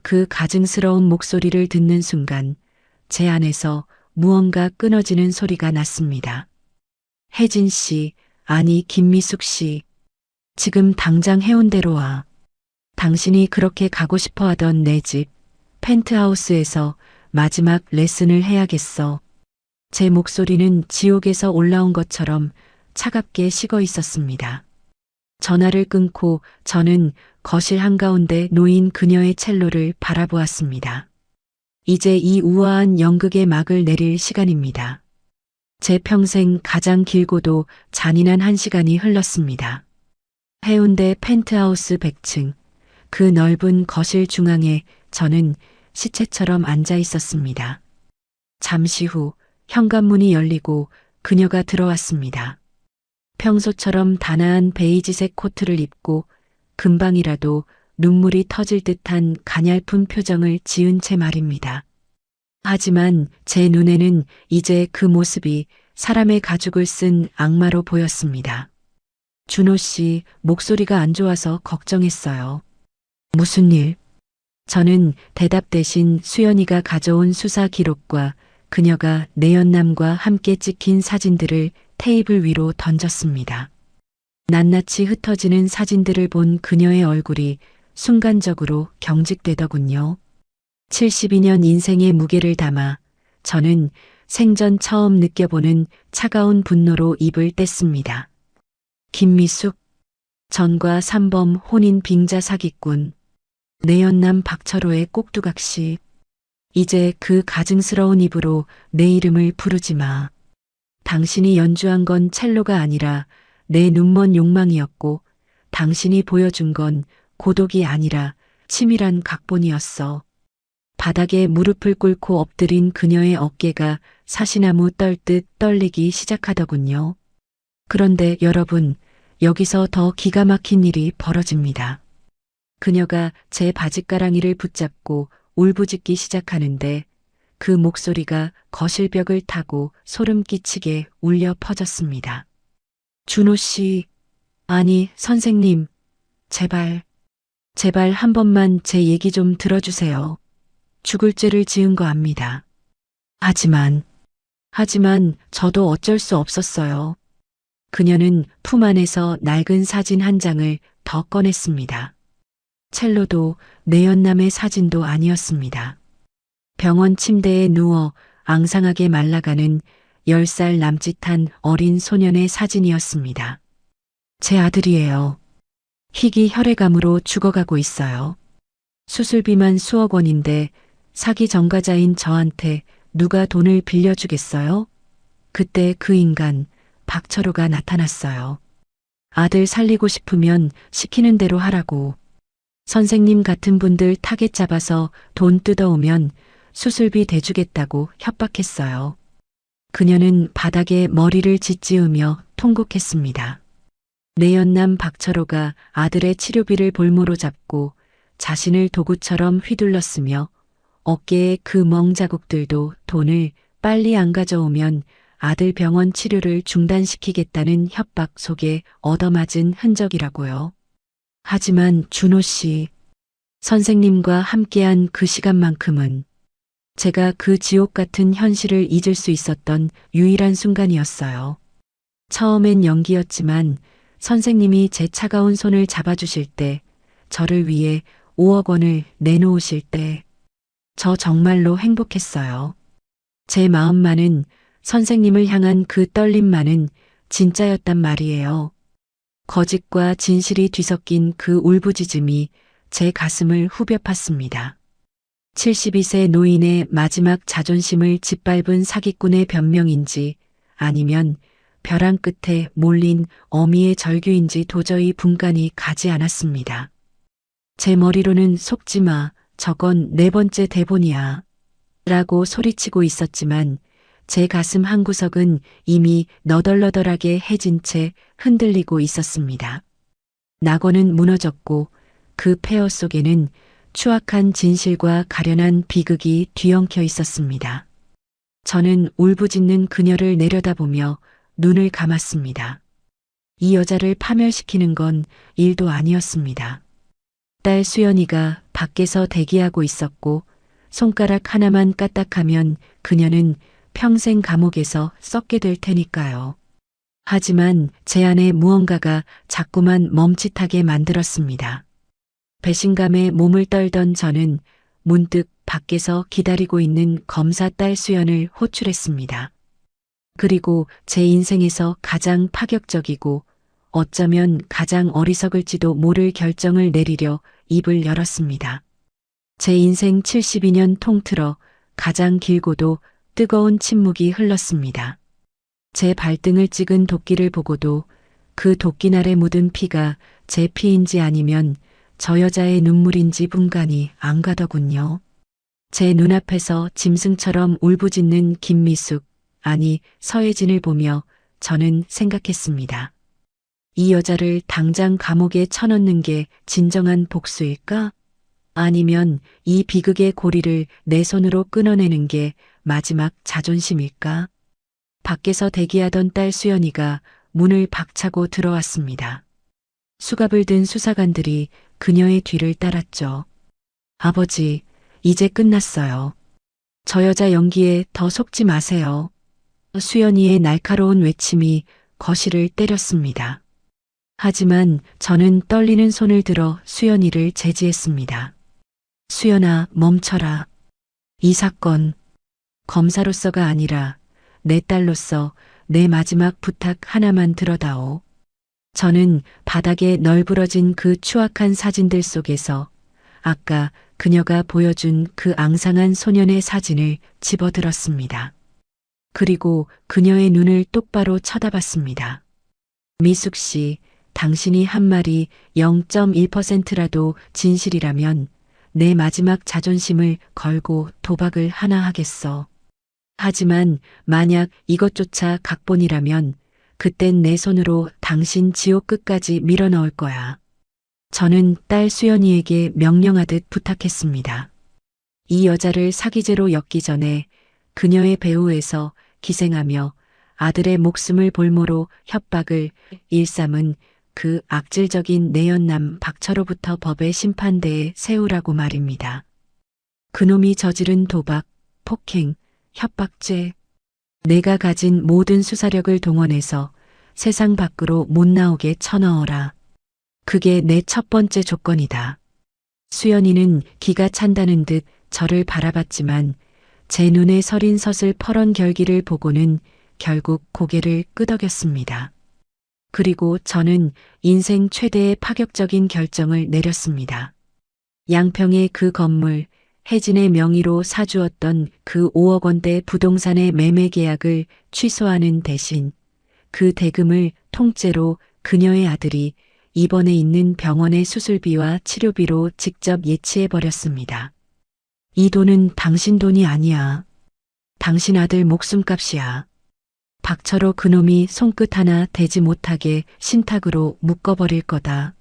그 가증스러운 목소리를 듣는 순간 제 안에서 무언가 끊어지는 소리가 났습니다. 혜진 씨, 아니 김미숙 씨, 지금 당장 해운대로 와. 당신이 그렇게 가고 싶어 하던 내 집, 펜트하우스에서 마지막 레슨을 해야겠어. 제 목소리는 지옥에서 올라온 것처럼 차갑게 식어 있었습니다. 전화를 끊고 저는 거실 한가운데 놓인 그녀의 첼로를 바라보았습니다. 이제 이 우아한 연극의 막을 내릴 시간입니다. 제 평생 가장 길고도 잔인한 한 시간이 흘렀습니다. 해운대 펜트하우스 100층, 그 넓은 거실 중앙에 저는 시체처럼 앉아 있었습니다. 잠시 후 현관문이 열리고 그녀가 들어왔습니다. 평소처럼 단아한 베이지색 코트를 입고 금방이라도 눈물이 터질 듯한 가냘픈 표정을 지은 채 말입니다. 하지만 제 눈에는 이제 그 모습이 사람의 가죽을 쓴 악마로 보였습니다. 준호 씨, 목소리가 안 좋아서 걱정했어요. 무슨 일? 저는 대답 대신 수연이가 가져온 수사 기록과 그녀가 내연남과 함께 찍힌 사진들을 테이블 위로 던졌습니다. 낱낱이 흩어지는 사진들을 본 그녀의 얼굴이 순간적으로 경직되더군요. 72년 인생의 무게를 담아 저는 생전 처음 느껴보는 차가운 분노로 입을 뗐습니다. 김미숙, 전과 3범 혼인 빙자 사기꾼, 내연남 박철호의 꼭두각시. 이제 그 가증스러운 입으로 내 이름을 부르지 마. 당신이 연주한 건 첼로가 아니라 내 눈먼 욕망이었고 당신이 보여준 건 고독이 아니라 치밀한 각본이었어. 바닥에 무릎을 꿇고 엎드린 그녀의 어깨가 사시나무 떨듯 떨리기 시작하더군요. 그런데 여러분, 여기서 더 기가 막힌 일이 벌어집니다. 그녀가 제 바짓가랑이를 붙잡고 울부짖기 시작하는데 그 목소리가 거실벽을 타고 소름 끼치게 울려 퍼졌습니다. 준호 씨, 아니 선생님, 제발 한 번만 제 얘기 좀 들어주세요. 죽을 죄를 지은 거 압니다. 하지만 저도 어쩔 수 없었어요. 그녀는 품 안에서 낡은 사진 한 장을 더 꺼냈습니다. 첼로도 내연남의 사진도 아니었습니다. 병원 침대에 누워 앙상하게 말라가는 10살 남짓한 어린 소년의 사진이었습니다. 제 아들이에요. 희귀 혈액암으로 죽어가고 있어요. 수술비만 수억 원인데 사기 전과자인 저한테 누가 돈을 빌려주겠어요? 그때 그 인간 박철호가 나타났어요. 아들 살리고 싶으면 시키는 대로 하라고. 선생님 같은 분들 타겟 잡아서 돈 뜯어오면 수술비 대주겠다고 협박했어요. 그녀는 바닥에 머리를 짓지으며 통곡했습니다. 내연남 박철호가 아들의 치료비를 볼모로 잡고 자신을 도구처럼 휘둘렀으며 어깨에 그 멍자국들도 돈을 빨리 안 가져오면 아들 병원 치료를 중단시키겠다는 협박 속에 얻어맞은 흔적이라고요. 하지만 준호 씨, 선생님과 함께한 그 시간만큼은 제가 그 지옥 같은 현실을 잊을 수 있었던 유일한 순간이었어요. 처음엔 연기였지만 선생님이 제 차가운 손을 잡아주실 때, 저를 위해 5억 원을 내놓으실 때, 저 정말로 행복했어요. 제 마음만은 선생님을 향한 그 떨림만은 진짜였단 말이에요. 거짓과 진실이 뒤섞인 그 울부짖음이 제 가슴을 후벼 팠습니다. 72세 노인의 마지막 자존심을 짓밟은 사기꾼의 변명인지 아니면 벼랑 끝에 몰린 어미의 절규인지 도저히 분간이 가지 않았습니다. 제 머리로는 속지 마, 저건 네 번째 대본이야 라고 소리치고 있었지만 제 가슴 한구석은 이미 너덜너덜하게 해진 채 흔들리고 있었습니다. 낙원은 무너졌고 그 폐허 속에는 추악한 진실과 가련한 비극이 뒤엉켜 있었습니다. 저는 울부짖는 그녀를 내려다보며 눈을 감았습니다. 이 여자를 파멸시키는 건 일도 아니었습니다. 딸 수연이가 밖에서 대기하고 있었고 손가락 하나만 까딱하면 그녀는 평생 감옥에서 썩게 될 테니까요. 하지만 제 안에 무언가가 자꾸만 멈칫하게 만들었습니다. 배신감에 몸을 떨던 저는 문득 밖에서 기다리고 있는 검사 딸 수연을 호출했습니다. 그리고 제 인생에서 가장 파격적이고 어쩌면 가장 어리석을지도 모를 결정을 내리려 입을 열었습니다. 제 인생 72년 통틀어 가장 길고도 뜨거운 침묵이 흘렀습니다. 제 발등을 찍은 도끼를 보고도 그 도끼날에 묻은 피가 제 피인지 아니면 저 여자의 눈물인지 분간이 안 가더군요. 제 눈앞에서 짐승처럼 울부짖는 김미숙, 아니 서혜진을 보며 저는 생각했습니다. 이 여자를 당장 감옥에 쳐넣는 게 진정한 복수일까? 아니면 이 비극의 고리를 내 손으로 끊어내는 게 마지막 자존심일까? 밖에서 대기하던 딸 수연이가 문을 박차고 들어왔습니다. 수갑을 든 수사관들이 그녀의 뒤를 따랐죠. 아버지, 이제 끝났어요. 저 여자 연기에 더 속지 마세요. 수연이의 날카로운 외침이 거실을 때렸습니다. 하지만 저는 떨리는 손을 들어 수연이를 제지했습니다. 수연아, 멈춰라. 이 사건, 검사로서가 아니라 내 딸로서 내 마지막 부탁 하나만 들어다오. 저는 바닥에 널브러진 그 추악한 사진들 속에서 아까 그녀가 보여준 그 앙상한 소년의 사진을 집어들었습니다. 그리고 그녀의 눈을 똑바로 쳐다봤습니다. 미숙 씨, 당신이 한 말이 0.1%라도 진실이라면 내 마지막 자존심을 걸고 도박을 하나 하겠어. 하지만 만약 이것조차 각본이라면 그땐 내 손으로 당신 지옥 끝까지 밀어넣을 거야. 저는 딸 수연이에게 명령하듯 부탁했습니다. 이 여자를 사기죄로 엮기 전에 그녀의 배후에서 기생하며 아들의 목숨을 볼모로 협박을 일삼은 그 악질적인 내연남 박철호부터 법의 심판대에 세우라고 말입니다. 그놈이 저지른 도박, 폭행, 협박죄, 내가 가진 모든 수사력을 동원해서 세상 밖으로 못 나오게 쳐넣어라. 그게 내 첫 번째 조건이다. 수연이는 기가 찬다는 듯 저를 바라봤지만 제 눈에 서린 서슬퍼런 결기를 보고는 결국 고개를 끄덕였습니다. 그리고 저는 인생 최대의 파격적인 결정을 내렸습니다. 양평의 그 건물, 혜진의 명의로 사주었던 그 5억 원대 부동산의 매매 계약을 취소하는 대신 그 대금을 통째로 그녀의 아들이 입원해 있는 병원의 수술비와 치료비로 직접 예치해 버렸습니다. 이 돈은 당신 돈이 아니야. 당신 아들 목숨값이야. 박철호 그놈이 손끝 하나 대지 못하게 신탁으로 묶어버릴 거다.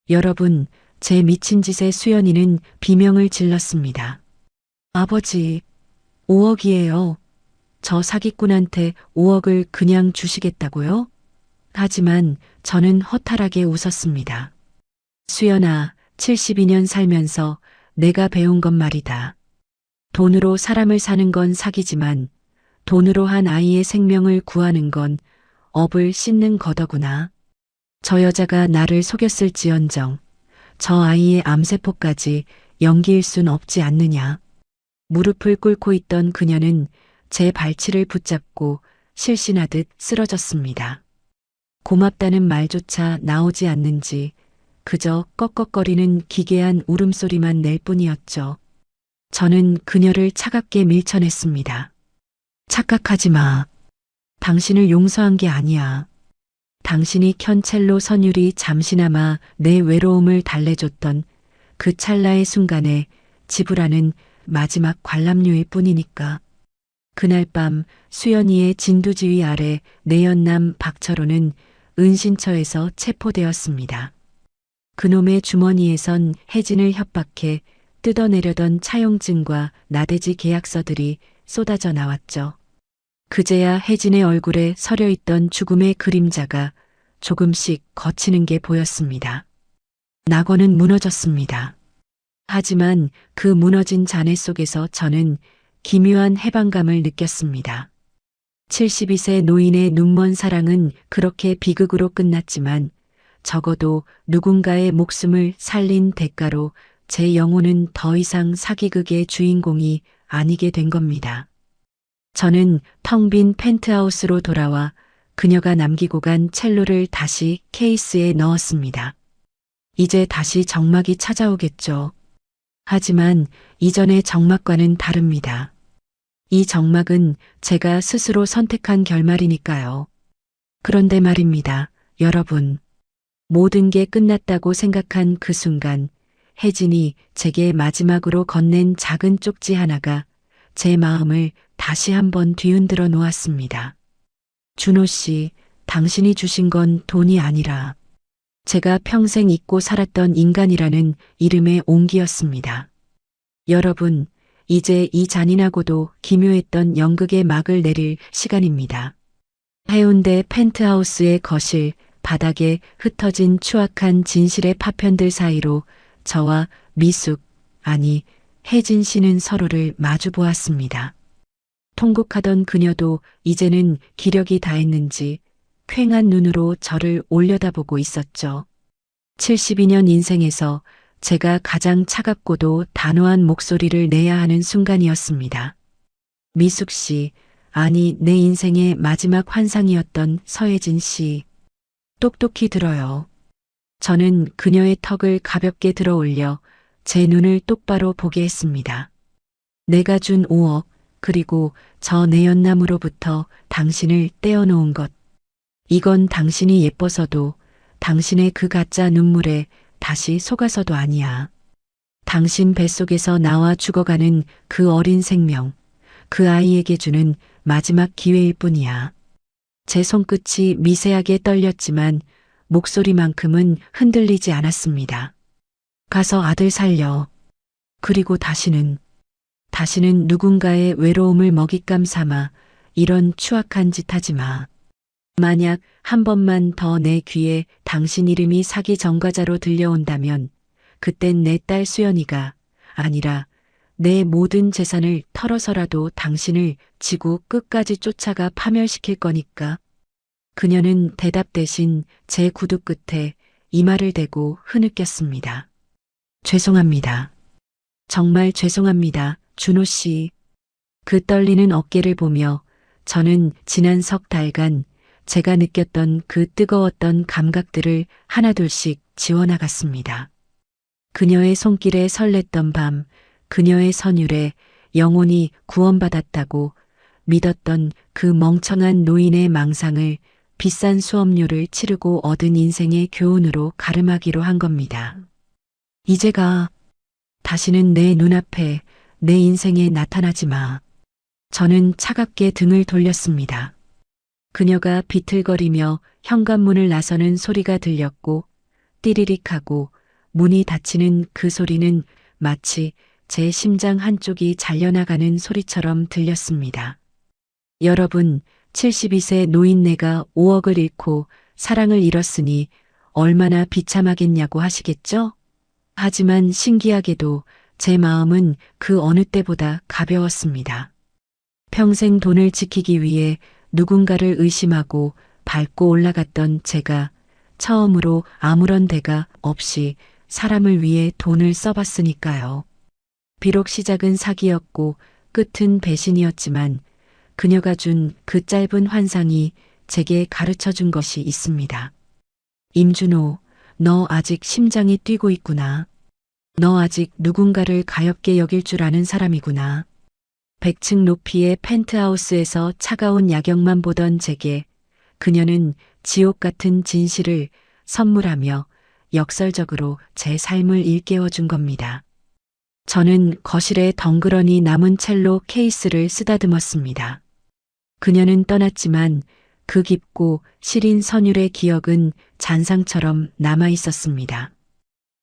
여러분, 제 미친 짓에 수연이는 비명을 질렀습니다. 아버지, 5억이에요. 저 사기꾼한테 5억을 그냥 주시겠다고요? 하지만 저는 허탈하게 웃었습니다. 수연아, 72년 살면서 내가 배운 건 말이다. 돈으로 사람을 사는 건 사기지만 돈으로 한 아이의 생명을 구하는 건 업을 씻는 거더구나. 저 여자가 나를 속였을지언정 저 아이의 암세포까지 연기일 순 없지 않느냐. 무릎을 꿇고 있던 그녀는 제 발치를 붙잡고 실신하듯 쓰러졌습니다. 고맙다는 말조차 나오지 않는지 그저 꺽꺽거리는 기괴한 울음소리만 낼 뿐이었죠. 저는 그녀를 차갑게 밀쳐냈습니다. 착각하지 마. 당신을 용서한 게 아니야. 당신이 켠 첼로 선율이 잠시나마 내 외로움을 달래줬던 그 찰나의 순간에 지불하는 마지막 관람료일 뿐이니까. 그날 밤 수연이의 진두지휘 아래 내연남 박철호는 은신처에서 체포되었습니다. 그놈의 주머니에선 혜진을 협박해 뜯어내려던 차용증과 나대지 계약서들이 쏟아져 나왔죠. 그제야 혜진의 얼굴에 서려있던 죽음의 그림자가 조금씩 걷히는 게 보였습니다. 낙원은 무너졌습니다. 하지만 그 무너진 잔해 속에서 저는 기묘한 해방감을 느꼈습니다. 72세 노인의 눈먼 사랑은 그렇게 비극으로 끝났지만 적어도 누군가의 목숨을 살린 대가로 제 영혼은 더 이상 사기극의 주인공이 아니게 된 겁니다. 저는 텅 빈 펜트하우스로 돌아와 그녀가 남기고 간 첼로를 다시 케이스에 넣었습니다. 이제 다시 정막이 찾아오겠죠. 하지만 이전의 정막과는 다릅니다. 이 정막은 제가 스스로 선택한 결말이니까요. 그런데 말입니다, 여러분. 모든 게 끝났다고 생각한 그 순간 혜진이 제게 마지막으로 건넨 작은 쪽지 하나가 제 마음을 다시 한번 뒤흔들어 놓았습니다. 준호 씨, 당신이 주신 건 돈이 아니라 제가 평생 잊고 살았던 인간이라는 이름의 온기였습니다. 여러분, 이제 이 잔인하고도 기묘했던 연극의 막을 내릴 시간입니다. 해운대 펜트하우스의 거실, 바닥에 흩어진 추악한 진실의 파편들 사이로 저와 미숙, 아니 혜진 씨는 서로를 마주 보았습니다. 통곡하던 그녀도 이제는 기력이 다했는지 퀭한 눈으로 저를 올려다보고 있었죠. 72년 인생에서 제가 가장 차갑고도 단호한 목소리를 내야 하는 순간이었습니다. 미숙 씨, 아니 내 인생의 마지막 환상이었던 서혜진 씨. 똑똑히 들어요. 저는 그녀의 턱을 가볍게 들어 올려 제 눈을 똑바로 보게 했습니다. 내가 준 5억, 그리고 저 내연남으로부터 당신을 떼어놓은 것. 이건 당신이 예뻐서도 당신의 그 가짜 눈물에 다시 속아서도 아니야. 당신 뱃속에서 나와 죽어가는 그 어린 생명, 그 아이에게 주는 마지막 기회일 뿐이야. 제 손끝이 미세하게 떨렸지만 목소리만큼은 흔들리지 않았습니다. 가서 아들 살려. 그리고 다시는 누군가의 외로움을 먹잇감 삼아 이런 추악한 짓 하지 마. 만약 한 번만 더 내 귀에 당신 이름이 사기 전과자로 들려온다면 그땐 내 딸 수연이가 아니라 내 모든 재산을 털어서라도 당신을 지구 끝까지 쫓아가 파멸시킬 거니까. 그녀는 대답 대신 제 구두 끝에 이마를 대고 흐느꼈습니다. 죄송합니다. 정말 죄송합니다, 준호 씨. 그 떨리는 어깨를 보며 저는 지난 석 달간 제가 느꼈던 그 뜨거웠던 감각들을 하나둘씩 지워나갔습니다. 그녀의 손길에 설렜던 밤, 그녀의 선율에 영혼이 구원받았다고 믿었던 그 멍청한 노인의 망상을 비싼 수업료를 치르고 얻은 인생의 교훈으로 가름하기로 한 겁니다. 이제가 다시는 내 눈앞에 내 인생에 나타나지 마. 저는 차갑게 등을 돌렸습니다. 그녀가 비틀거리며 현관문을 나서는 소리가 들렸고 띠리릭하고 문이 닫히는 그 소리는 마치 제 심장 한쪽이 잘려나가는 소리처럼 들렸습니다. 여러분, 72세 노인네가 5억을 잃고 사랑을 잃었으니 얼마나 비참하겠냐고 하시겠죠? 하지만 신기하게도 제 마음은 그 어느 때보다 가벼웠습니다. 평생 돈을 지키기 위해 누군가를 의심하고 밟고 올라갔던 제가 처음으로 아무런 대가 없이 사람을 위해 돈을 써봤으니까요. 비록 시작은 사기였고 끝은 배신이었지만 그녀가 준 그 짧은 환상이 제게 가르쳐 준 것이 있습니다. 임준호, 너 아직 심장이 뛰고 있구나. 너 아직 누군가를 가엾게 여길 줄 아는 사람이구나. 100층 높이의 펜트하우스에서 차가운 야경만 보던 제게 그녀는 지옥 같은 진실을 선물하며 역설적으로 제 삶을 일깨워 준 겁니다. 저는 거실에 덩그러니 남은 첼로 케이스를 쓰다듬었습니다. 그녀는 떠났지만 그 깊고 시린 선율의 기억은 잔상처럼 남아 있었습니다.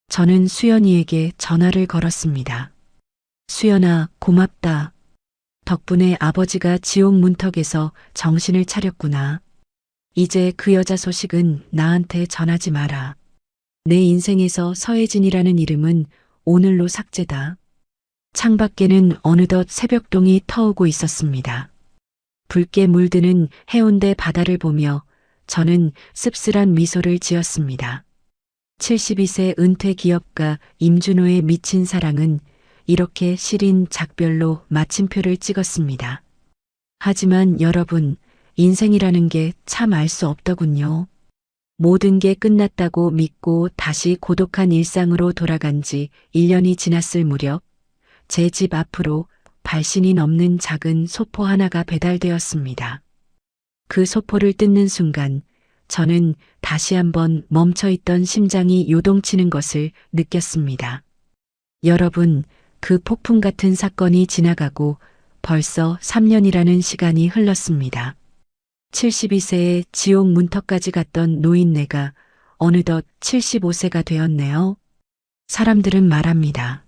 저는 수연이에게 전화를 걸었습니다. 수연아, 고맙다. 덕분에 아버지가 지옥 문턱에서 정신을 차렸구나. 이제 그 여자 소식은 나한테 전하지 마라. 내 인생에서 서혜진이라는 이름은 오늘로 삭제다. 창밖에는 어느덧 새벽동이 터오고 있었습니다. 붉게 물드는 해운대 바다를 보며 저는 씁쓸한 미소를 지었습니다. 72세 은퇴 기업가 임준호의 미친 사랑은 이렇게 시린 작별로 마침표를 찍었습니다. 하지만 여러분, 인생이라는 게 참 알 수 없더군요. 모든 게 끝났다고 믿고 다시 고독한 일상으로 돌아간 지 1년이 지났을 무렵 제 집 앞으로 발신이 넘는 작은 소포 하나가 배달되었습니다. 그 소포를 뜯는 순간 저는 다시 한번 멈춰있던 심장이 요동치는 것을 느꼈습니다. 여러분, 그 폭풍 같은 사건이 지나가고 벌써 3년이라는 시간이 흘렀습니다. 72세의 지옥 문턱까지 갔던 노인네가 어느덧 75세가 되었네요. 사람들은 말합니다.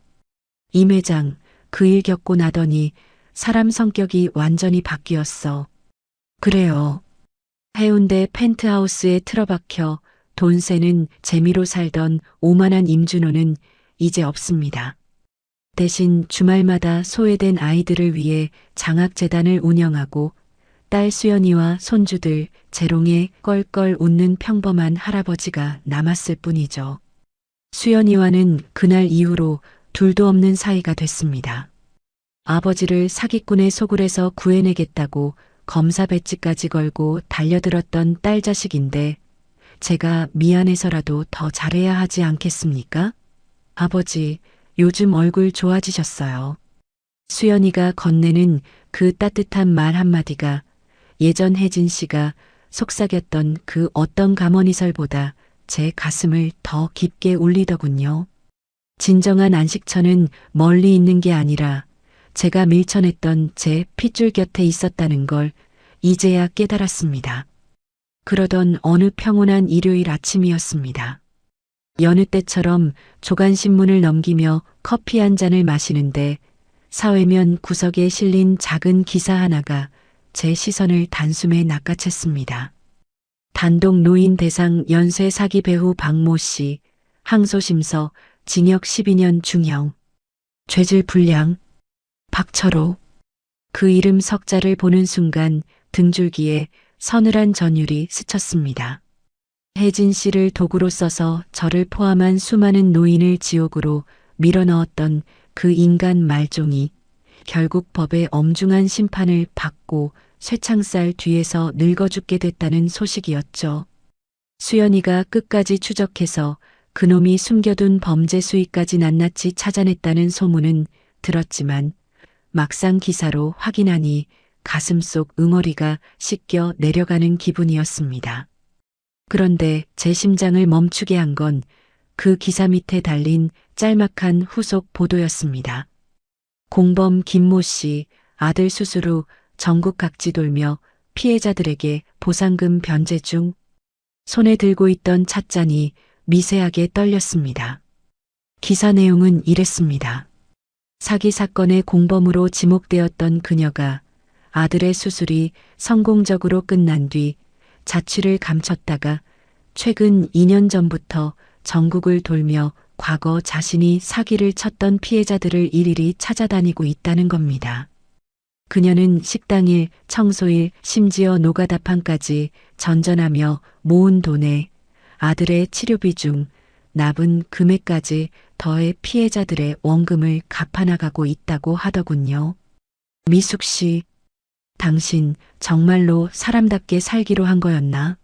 임 회장, 그 일 겪고 나더니 사람 성격이 완전히 바뀌었어. 그래요. 해운대 펜트하우스에 틀어박혀 돈 세는 재미로 살던 오만한 임준호는 이제 없습니다. 대신 주말마다 소외된 아이들을 위해 장학재단을 운영하고 딸 수연이와 손주들 재롱에 껄껄 웃는 평범한 할아버지가 남았을 뿐이죠. 수연이와는 그날 이후로 둘도 없는 사이가 됐습니다. 아버지를 사기꾼의 소굴에서 구해내겠다고 검사 배지까지 걸고 달려들었던 딸 자식인데 제가 미안해서라도 더 잘해야 하지 않겠습니까? 아버지, 요즘 얼굴 좋아지셨어요. 수연이가 건네는 그 따뜻한 말 한마디가 예전 혜진 씨가 속삭였던 그 어떤 가머니설보다 제 가슴을 더 깊게 울리더군요. 진정한 안식처는 멀리 있는 게 아니라 제가 밀쳐냈던 제 핏줄 곁에 있었다는 걸 이제야 깨달았습니다. 그러던 어느 평온한 일요일 아침이었습니다. 여느 때처럼 조간신문을 넘기며 커피 한 잔을 마시는데 사회면 구석에 실린 작은 기사 하나가 제 시선을 단숨에 낚아챘습니다. 단독 노인 대상 연쇄 사기 배우 박모 씨, 항소심서 징역 12년 중형. 죄질 불량. 박철호. 그 이름 석자를 보는 순간 등줄기에 서늘한 전율이 스쳤습니다. 혜진 씨를 도구로 써서 저를 포함한 수많은 노인을 지옥으로 밀어넣었던 그 인간 말종이 결국 법의 엄중한 심판을 받고 쇠창살 뒤에서 늙어 죽게 됐다는 소식이었죠. 수연이가 끝까지 추적해서 그놈이 숨겨둔 범죄 수위까지 낱낱이 찾아냈다는 소문은 들었지만 막상 기사로 확인하니 가슴속 응어리가 씻겨 내려가는 기분이었습니다. 그런데 제 심장을 멈추게 한 건 그 기사 밑에 달린 짤막한 후속 보도였습니다. 공범 김모 씨 아들 수술 후 전국 각지 돌며 피해자들에게 보상금 변제 중. 손에 들고 있던 찻잔이 미세하게 떨렸습니다. 기사 내용은 이랬습니다. 사기 사건의 공범으로 지목되었던 그녀가 아들의 수술이 성공적으로 끝난 뒤 자취를 감췄다가 최근 2년 전부터 전국을 돌며 과거 자신이 사기를 쳤던 피해자들을 일일이 찾아다니고 있다는 겁니다. 그녀는 식당일, 청소일, 심지어 노가다판까지 전전하며 모은 돈에 아들의 치료비 중 납은 금액까지 더해 피해자들의 원금을 갚아나가고 있다고 하더군요. 미숙 씨, 당신 정말로 사람답게 살기로 한 거였나?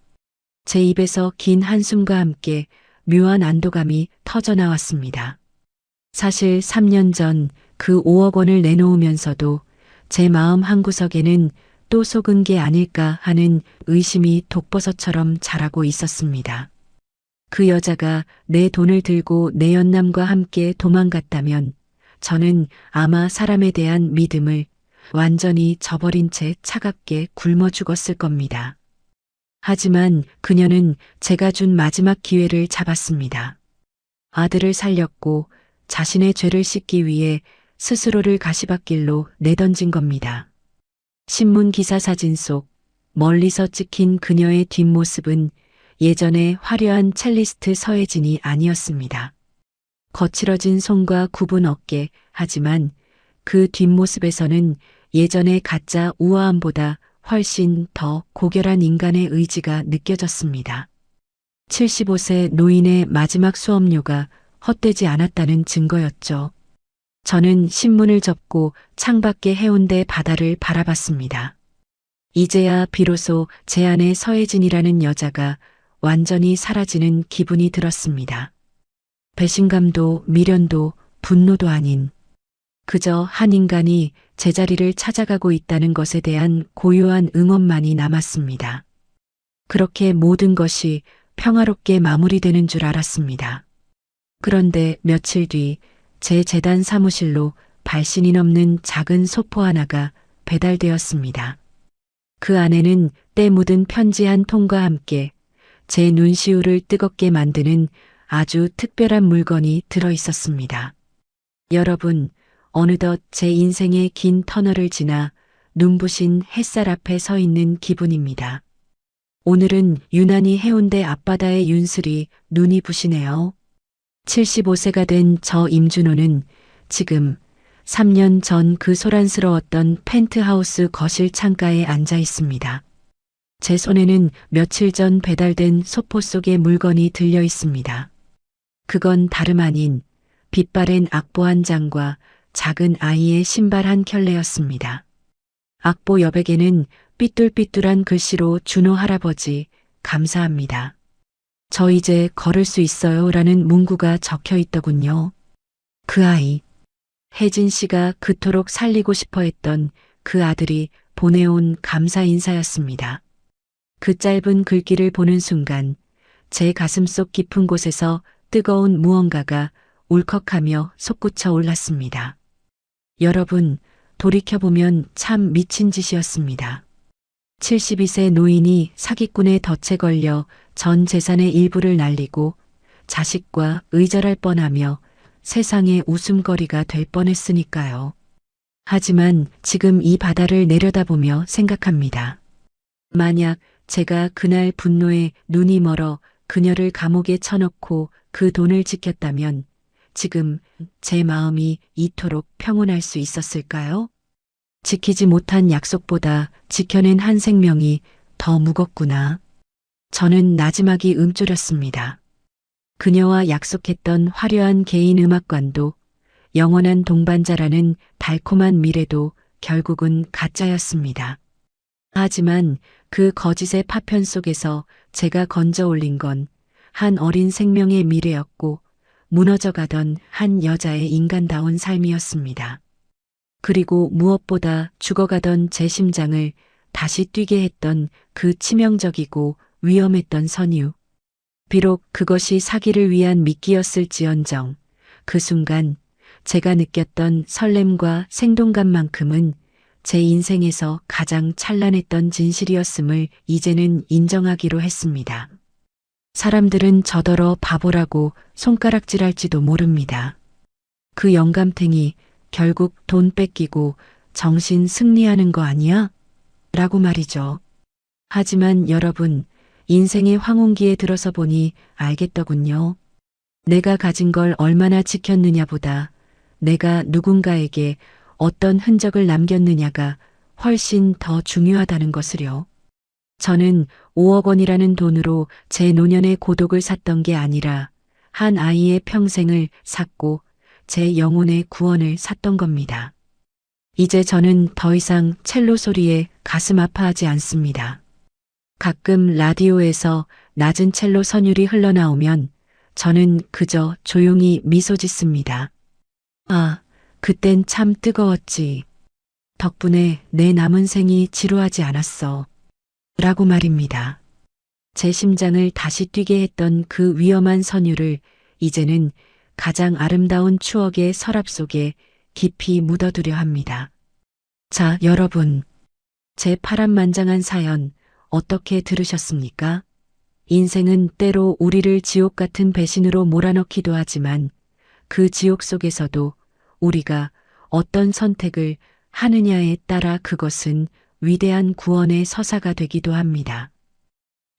제 입에서 긴 한숨과 함께 묘한 안도감이 터져나왔습니다. 사실 3년 전 그 5억 원을 내놓으면서도 제 마음 한구석에는 또 속은 게 아닐까 하는 의심이 독버섯처럼 자라고 있었습니다. 그 여자가 내 돈을 들고 내 연남과 함께 도망갔다면 저는 아마 사람에 대한 믿음을 완전히 저버린 채 차갑게 굶어 죽었을 겁니다. 하지만 그녀는 제가 준 마지막 기회를 잡았습니다. 아들을 살렸고 자신의 죄를 씻기 위해 스스로를 가시밭길로 내던진 겁니다. 신문 기사 사진 속 멀리서 찍힌 그녀의 뒷모습은 예전의 화려한 첼리스트 서혜진이 아니었습니다. 거칠어진 손과 굽은 어깨, 하지만 그 뒷모습에서는 예전의 가짜 우아함보다 훨씬 더 고결한 인간의 의지가 느껴졌습니다. 75세 노인의 마지막 수업료가 헛되지 않았다는 증거였죠. 저는 신문을 접고 창밖의 해운대 바다를 바라봤습니다. 이제야 비로소 제 안에 서혜진이라는 여자가 완전히 사라지는 기분이 들었습니다. 배신감도 미련도 분노도 아닌 그저 한 인간이 제자리를 찾아가고 있다는 것에 대한 고요한 응원만이 남았습니다. 그렇게 모든 것이 평화롭게 마무리되는 줄 알았습니다. 그런데 며칠 뒤 제 재단 사무실로 발신이 넘는 작은 소포 하나가 배달되었습니다. 그 안에는 때 묻은 편지 한 통과 함께 제 눈시울을 뜨겁게 만드는 아주 특별한 물건이 들어 있었습니다. 여러분, 어느덧 제 인생의 긴 터널을 지나 눈부신 햇살 앞에 서 있는 기분입니다. 오늘은 유난히 해운대 앞바다의 윤슬이 눈이 부시네요. 75세가 된 저 임준호는 지금 3년 전 그 소란스러웠던 펜트하우스 거실 창가에 앉아 있습니다. 제 손에는 며칠 전 배달된 소포 속의 물건이 들려 있습니다. 그건 다름 아닌 빛바랜 악보 한 장과 작은 아이의 신발 한 켤레였습니다. 악보 여백에는 삐뚤삐뚤한 글씨로 준호 할아버지 감사합니다. 저 이제 걸을 수 있어요 라는 문구가 적혀 있더군요. 그 아이, 혜진 씨가 그토록 살리고 싶어 했던 그 아들이 보내온 감사 인사였습니다. 그 짧은 글귀를 보는 순간 제 가슴속 깊은 곳에서 뜨거운 무언가가 울컥하며 솟구쳐 올랐습니다. 여러분, 돌이켜보면 참 미친 짓이었습니다. 72세 노인이 사기꾼의 덫에 걸려 전 재산의 일부를 날리고 자식과 의절할 뻔하며 세상의 웃음거리가 될 뻔했으니까요. 하지만 지금 이 바다를 내려다보며 생각합니다. 만약 제가 그날 분노에 눈이 멀어 그녀를 감옥에 쳐넣고 그 돈을 지켰다면 지금 제 마음이 이토록 평온할 수 있었을까요? 지키지 못한 약속보다 지켜낸 한 생명이 더 무겁구나. 저는 나지막이 움츠렸습니다. 그녀와 약속했던 화려한 개인 음악관도 영원한 동반자라는 달콤한 미래도 결국은 가짜였습니다. 하지만 그 거짓의 파편 속에서 제가 건져 올린 건 한 어린 생명의 미래였고 무너져가던 한 여자의 인간다운 삶이었습니다. 그리고 무엇보다 죽어가던 제 심장을 다시 뛰게 했던 그 치명적이고 위험했던 선유. 비록 그것이 사기를 위한 미끼였을지언정 그 순간 제가 느꼈던 설렘과 생동감만큼은 제 인생에서 가장 찬란했던 진실이었음을 이제는 인정하기로 했습니다. 사람들은 저더러 바보라고 손가락질할지도 모릅니다. 그 영감탱이 결국 돈 뺏기고 정신 승리하는 거 아니야? 라고 말이죠. 하지만 여러분, 인생의 황혼기에 들어서 보니 알겠더군요. 내가 가진 걸 얼마나 지켰느냐보다 내가 누군가에게 어떤 흔적을 남겼느냐가 훨씬 더 중요하다는 것을요. 저는 5억 원이라는 돈으로 제 노년의 고독을 샀던 게 아니라 한 아이의 평생을 샀고 제 영혼의 구원을 샀던 겁니다. 이제 저는 더 이상 첼로 소리에 가슴 아파하지 않습니다. 가끔 라디오에서 낮은 첼로 선율이 흘러나오면 저는 그저 조용히 미소 짓습니다. 아, 그땐 참 뜨거웠지. 덕분에 내 남은 생이 지루하지 않았어. 라고 말입니다. 제 심장을 다시 뛰게 했던 그 위험한 선율을 이제는 가장 아름다운 추억의 서랍 속에 깊이 묻어두려 합니다. 자, 여러분. 제 파란만장한 사연 어떻게 들으셨습니까? 인생은 때로 우리를 지옥 같은 배신으로 몰아넣기도 하지만 그 지옥 속에서도 우리가 어떤 선택을 하느냐에 따라 그것은 위대한 구원의 서사가 되기도 합니다.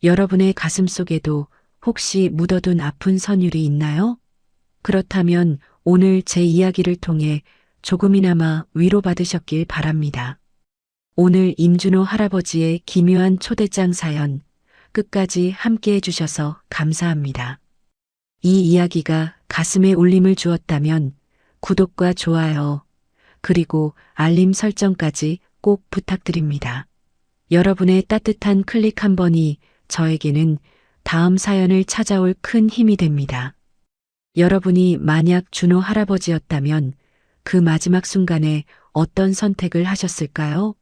여러분의 가슴 속에도 혹시 묻어둔 아픈 선율이 있나요? 그렇다면 오늘 제 이야기를 통해 조금이나마 위로받으셨길 바랍니다. 오늘 임준호 할아버지의 기묘한 초대장 사연 끝까지 함께 해주셔서 감사합니다. 이 이야기가 가슴에 울림을 주었다면 구독과 좋아요 그리고 알림 설정까지 꼭 부탁드립니다. 여러분의 따뜻한 클릭 한 번이 저에게는 다음 사연을 찾아올 큰 힘이 됩니다. 여러분이 만약 준호 할아버지였다면 그 마지막 순간에 어떤 선택을 하셨을까요?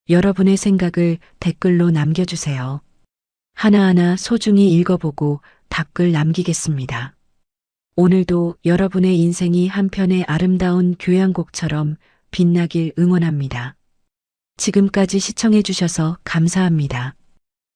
여러분의 생각을 댓글로 남겨주세요. 하나하나 소중히 읽어보고 답글 남기겠습니다. 오늘도 여러분의 인생이 한편의 아름다운 교향곡처럼 빛나길 응원합니다. 지금까지 시청해주셔서 감사합니다.